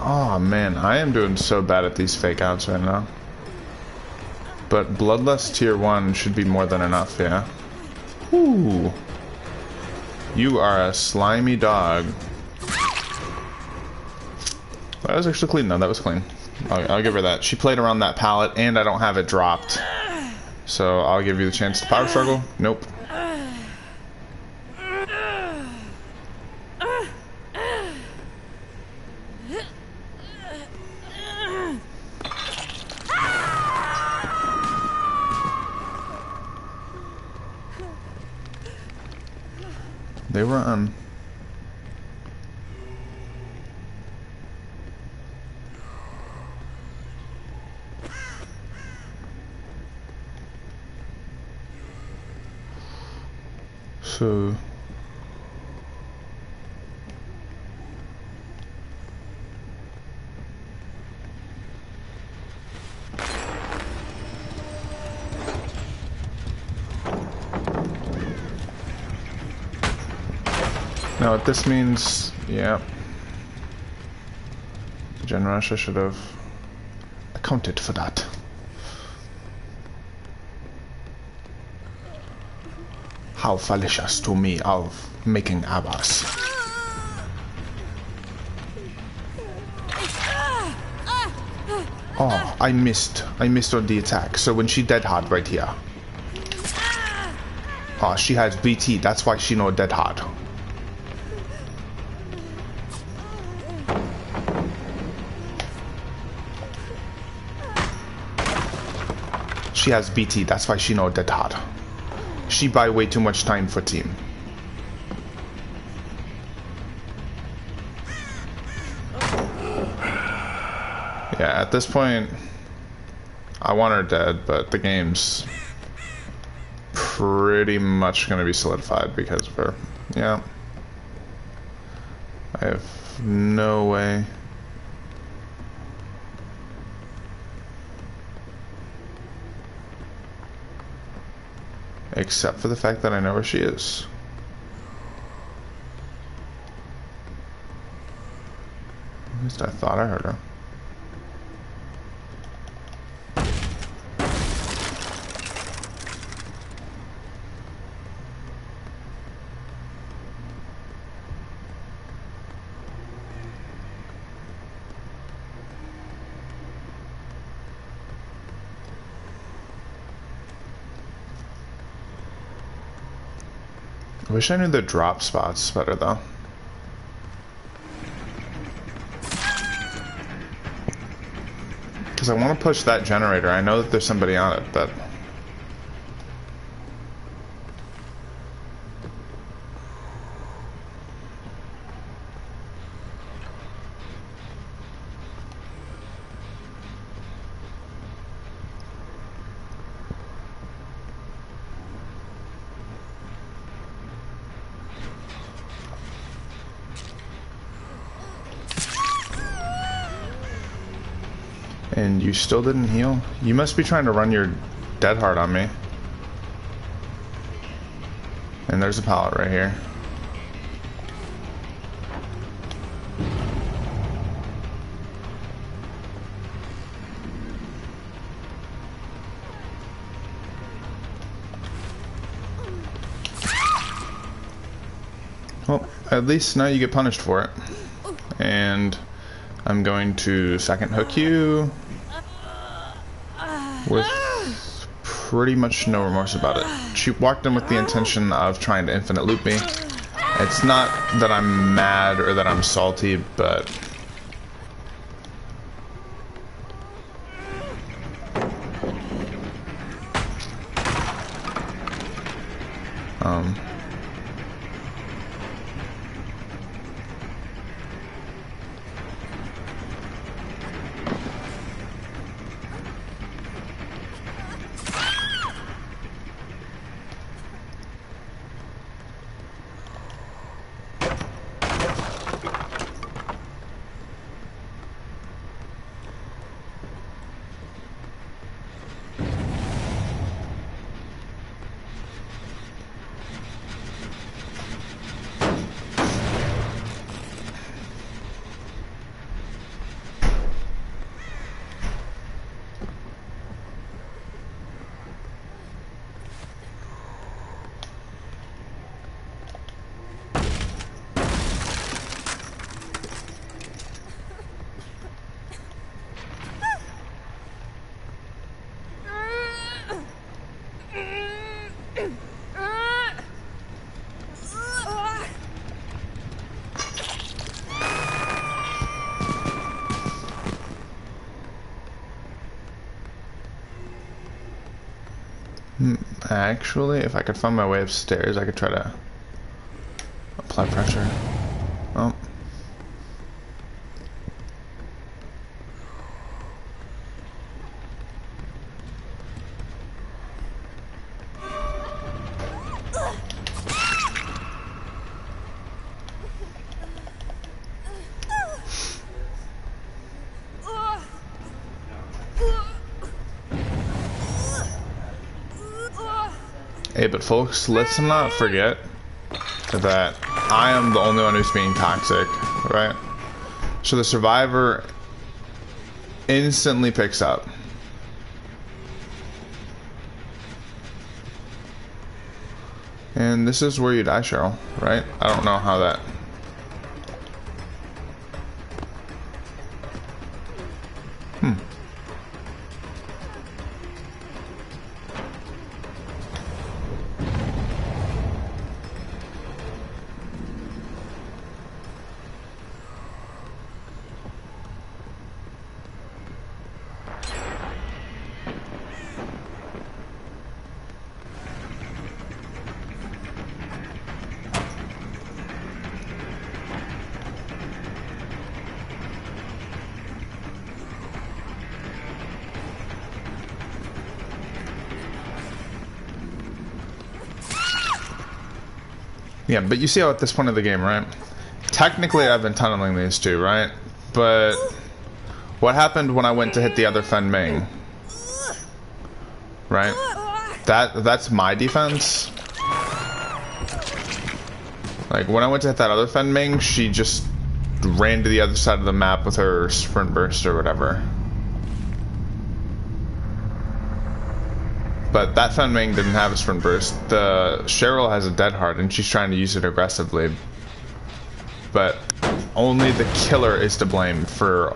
Oh man, I am doing so bad at these fake outs right now. But Bloodlust tier 1 should be more than enough, yeah? Ooh. You are a slimy dog. That was actually clean though, that was clean. I'll give her that. She played around that pallet and I don't have it dropped. So I'll give you the chance to power struggle. Nope. They run. So now what this means, yeah. Gen Rush, I should have accounted for that. How fallacious to me of making Abbas. Oh, I missed on the attack. So when she dead hard right here. Oh, she has BT, that's why she know dead hard. She has BT, that's why she know dead hard. She buy way too much time for team. Yeah, at this point, I want her dead, but the game's pretty much gonna be solidified because of her. Yeah. I have no way. Except for the fact that I know where she is. At least I thought I heard her. I wish I knew the drop spots better though. Because I want to push that generator. I know that there's somebody on it, but... And you still didn't heal? You must be trying to run your dead hard on me. And there's a pallet right here. Well, at least now you get punished for it. And I'm going to second hook you with pretty much no remorse about it. She walked in with the intention of trying to infinite loop me. It's not that I'm mad or that I'm salty, but actually, if I could find my way upstairs, I could try to apply pressure. Oh. Hey, but folks, let's not forget that I am the only one who's being toxic, right? So the survivor instantly picks up. And this is where you die, Cheryl, right? I don't know how that... Yeah, but you see how at this point of the game, right? Technically, I've been tunneling these two, right? But what happened when I went to hit the other Fen Ming? Right? That's my defense. Like, when I went to hit that other Fen Ming, she just ran to the other side of the map with her sprint burst or whatever. But that Fen Ming didn't have a sprint burst. The Cheryl has a dead hard and she's trying to use it aggressively. But only the killer is to blame for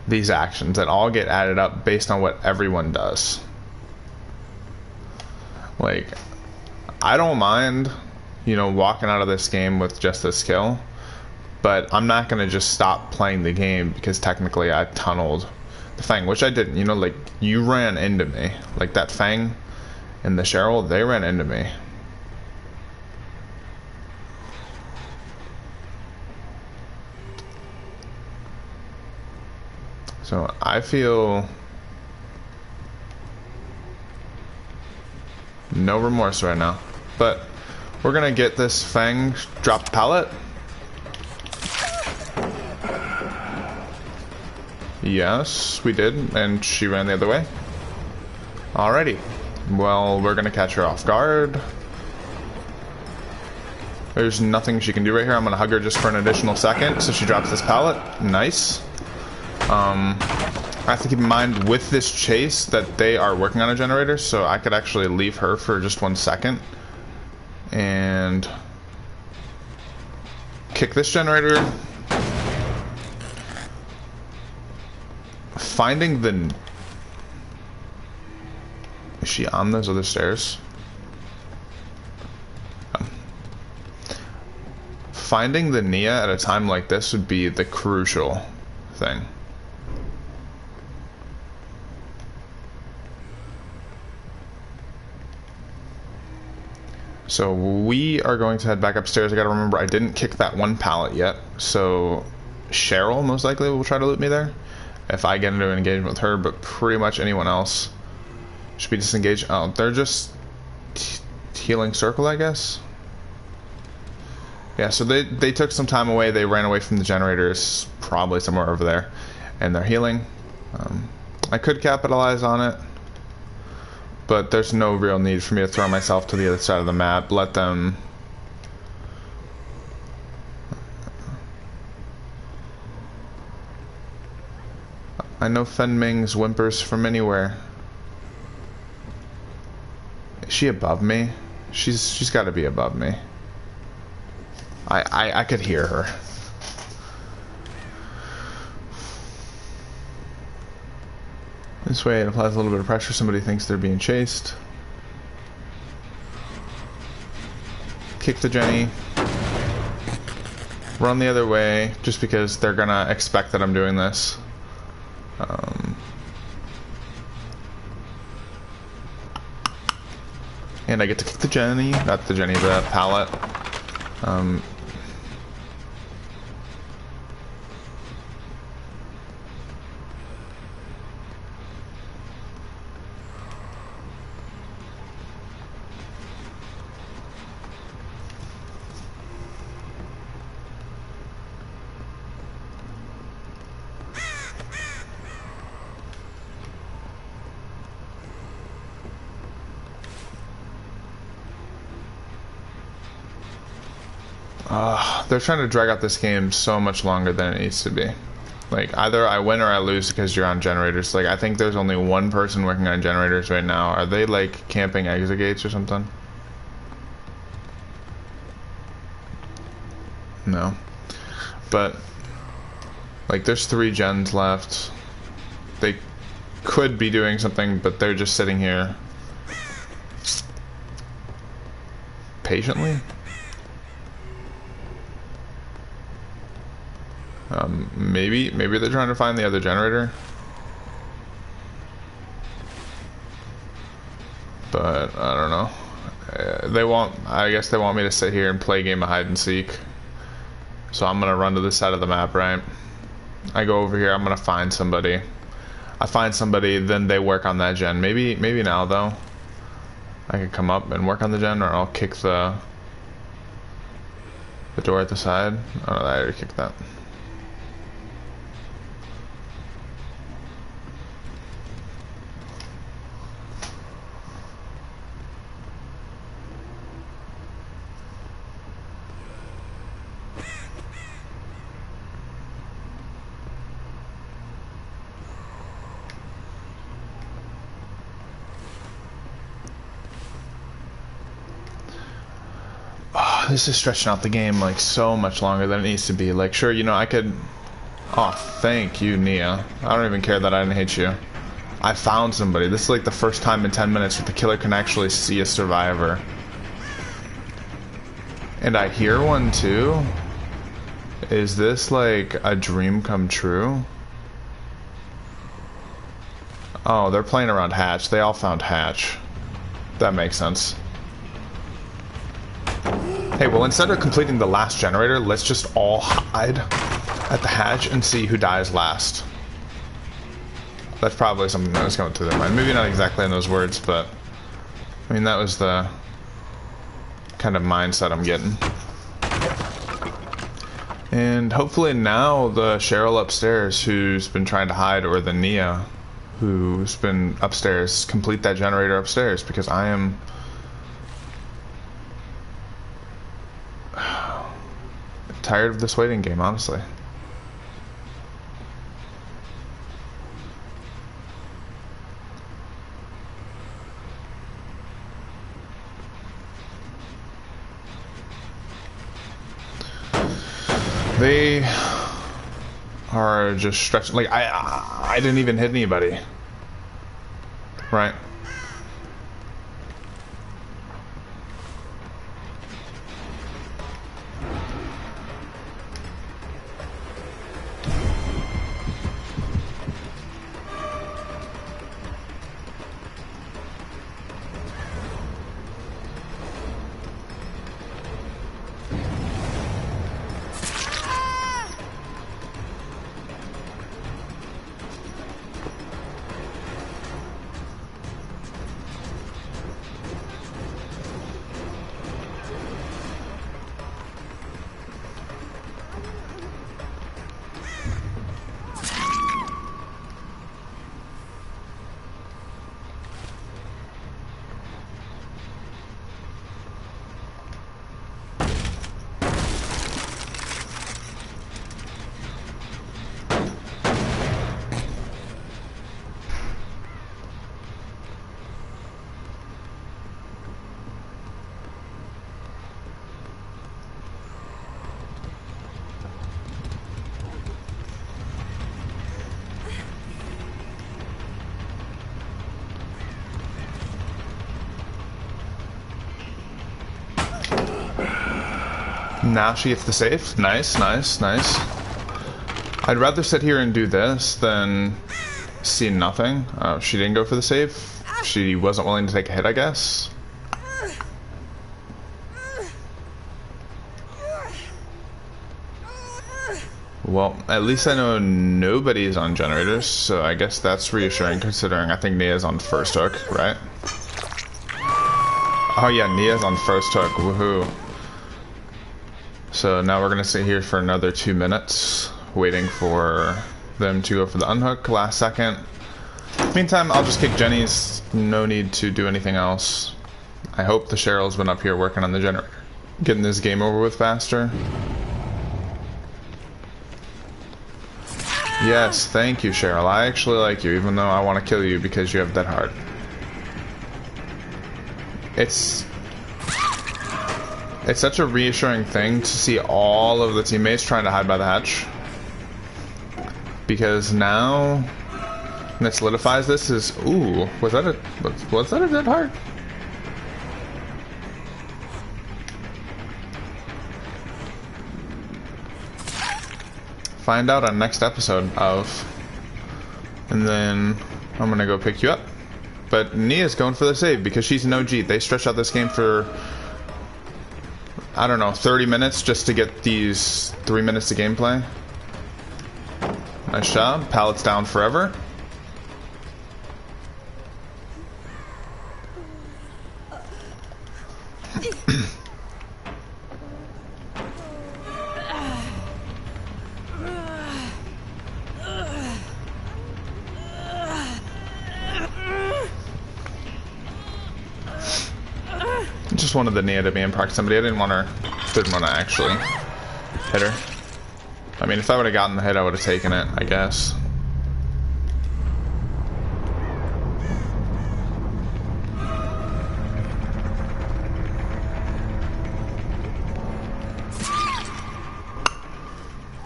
these actions that all get added up based on what everyone does. Like, I don't mind you know, walking out of this game with just this kill. But I'm not going to just stop playing the game because technically I tunneled the Fang, which I didn't. You know, like, you ran into me. Like, that Fang and the Cheryl, they ran into me. So I feel no remorse right now. But we're going to get this Fang drop pallet. Yes, we did, and she ran the other way. Alrighty. Well, we're gonna catch her off guard. There's nothing she can do right here. I'm gonna hug her just for an additional second, so she drops this pallet. Nice. I have to keep in mind with this chase that they are working on a generator, so I could actually leave her for just 1 second and kick this generator. Finding the... Is she on those other stairs? Finding the Nia at a time like this would be the crucial thing. So we are going to head back upstairs. I gotta remember I didn't kick that one pallet yet, so Cheryl most likely will try to loot me there if I get into an engagement with her, but pretty much anyone else should be disengaged. Oh, they're just healing circle, I guess. Yeah, so they took some time away. They ran away from the generators, probably somewhere over there, and they're healing. I could capitalize on it, but there's no real need for me to throw myself to the other side of the map. Let them... I know Fen Ming's whimpers from anywhere. Is she above me? She's got to be above me. I could hear her. This way it applies a little bit of pressure. Somebody thinks they're being chased. Kick the Jenny. Run the other way, just because they're gonna expect that I'm doing this. And I get to kick the Jenny, not the Jenny, the pallet. They're trying to drag out this game so much longer than it needs to be. Like, either I win or I lose because you're on generators. Like, I think there's only one person working on generators right now. Are they, like, camping exit gates or something? No. But, like, there's 3 gens left. They could be doing something, but they're just sitting here patiently. Maybe they're trying to find the other generator, but I don't know. They want, I guess they want me to sit here and play a game of hide and seek. So I'm gonna run to this side of the map, right? I go over here. I'm gonna find somebody. I find somebody, then they work on that gen. Maybe now though, I could come up and work on the gen, or I'll kick the door at the side. Oh, I already kicked that. This is stretching out the game like so much longer than it needs to be. Like, sure, you know, I could... Oh, thank you, Nia. I don't even care that I didn't hit you. I found somebody. This is like the first time in 10 minutes that the killer can actually see a survivor. And I hear one too. Is this like a dream come true? Oh, they're playing around hatch. They all found hatch. That makes sense. Hey, well, instead of completing the last generator, let's just all hide at the hatch and see who dies last. That's probably something that was going through their mind. Maybe not exactly in those words, but I mean, that was the kind of mindset I'm getting. And hopefully now the Cheryl upstairs who's been trying to hide, or the Nia who's been upstairs, complete that generator upstairs, because I am tired of this waiting game, honestly. They are just stretching. Like, I didn't even hit anybody. Right? Now she gets the safe. Nice, nice, nice. I'd rather sit here and do this than see nothing. Oh, she didn't go for the save. She wasn't willing to take a hit, I guess. Well, at least I know nobody is on generators, so I guess that's reassuring considering I think Nia's on first hook, right? Oh yeah, Nia's on first hook, woohoo. So now we're gonna sit here for another 2 minutes, waiting for them to go for the unhook last second. Meantime, I'll just kick Jenny's. No need to do anything else. I hope the Cheryl's been up here working on the generator, getting this game over with faster. Yes, thank you, Cheryl. I actually like you, even though I want to kill you because you have that heart. It's such a reassuring thing to see all of the teammates trying to hide by the hatch. Because now that solidifies this is, ooh, was that a dead heart? Find out on next episode of, and then I'm gonna go pick you up. But Nia's going for the save because she's an OG. They stretched out this game for, I don't know, 30 minutes just to get these 3 minutes of gameplay. Nice job. Pallets down forever. Just wanted the Nia to be in proximity. I didn't want to actually hit her. I mean, if I would have gotten the hit, I would have taken it, I guess.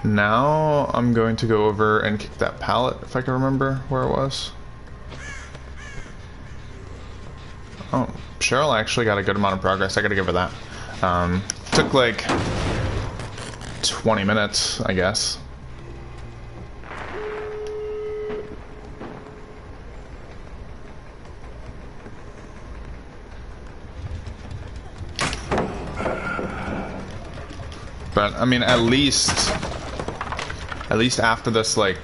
Now I'm going to go over and kick that pallet, if I can remember where it was. Oh, Cheryl actually got a good amount of progress. I gotta give her that. Took like 20 minutes, I guess. But I mean, at least after this like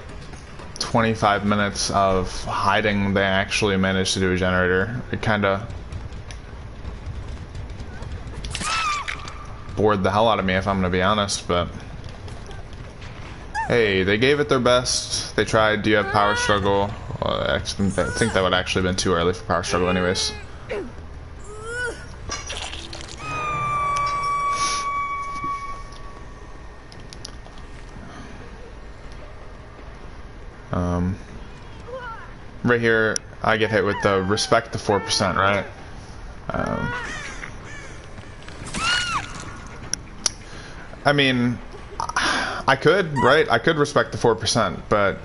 25 minutes of hiding, they actually managed to do a generator. It kind of bored the hell out of me, if I'm gonna be honest, but hey, they gave it their best. They tried. Do you have power struggle? Well, I think that would actually have been too early for power struggle anyways. Right here, I get hit with the respect the 4%, right? I mean, I could, right? I could respect the 4%, but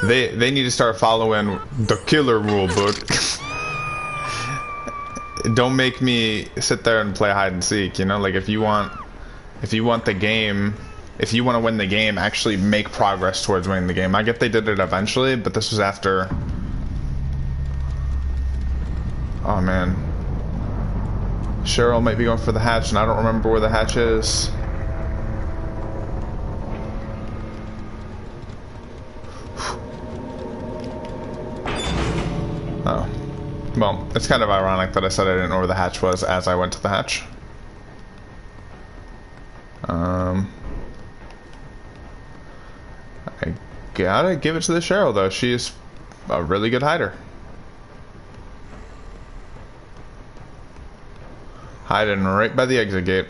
they need to start following the killer rule book. Don't make me sit there and play hide and seek, you know? Like, if you want the game, if you want to win the game, actually make progress towards winning the game. I get they did it eventually, but this was after... Oh, man. Cheryl might be going for the hatch, and I don't remember where the hatch is. Oh. Well, it's kind of ironic that I said I didn't know where the hatch was as I went to the hatch. I gotta give it to the Cheryl, though. She's a really good hider. Hiding right by the exit gate.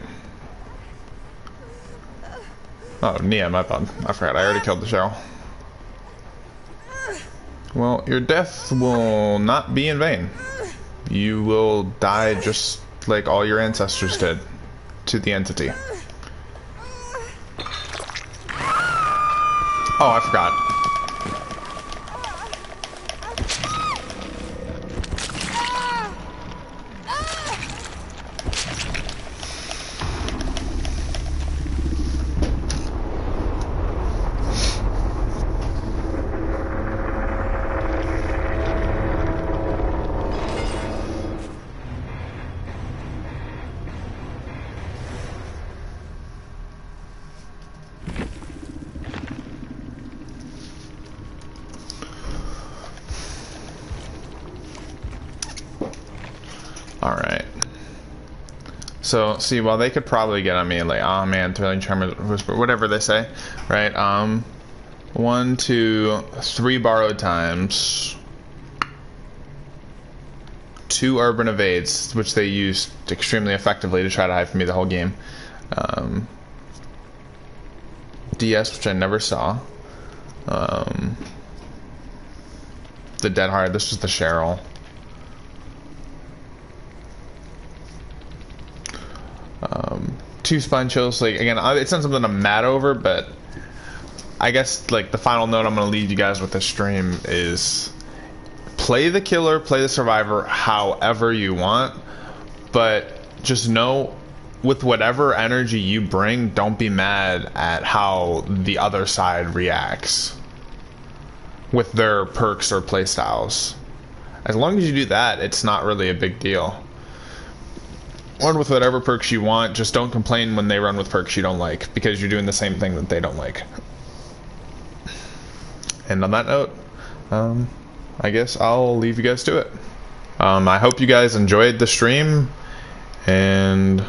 Oh, Nia, my bad. I forgot. I already killed the Cheryl. Well, your death will not be in vain. You will die just like all your ancestors did to the entity. Oh, I forgot. Alright. So, see, while they could probably get on me, like, oh man, Thrilling Charmer, Whisper, whatever they say, right? 1, 2, 3 borrowed times, 2 urban evades, which they used extremely effectively to try to hide from me the whole game. DS, which I never saw. The Dead Heart, this was the Cheryl. 2 spine chills. Like, again, it's not something I'm mad over, but I guess like the final note I'm gonna leave you guys with this stream is play the killer, play the survivor however you want, but just know with whatever energy you bring, don't be mad at how the other side reacts with their perks or playstyles. As long as you do that, it's not really a big deal. Run with whatever perks you want, just don't complain when they run with perks you don't like, because you're doing the same thing that they don't like. And on that note, I guess I'll leave you guys to it. I hope you guys enjoyed the stream, and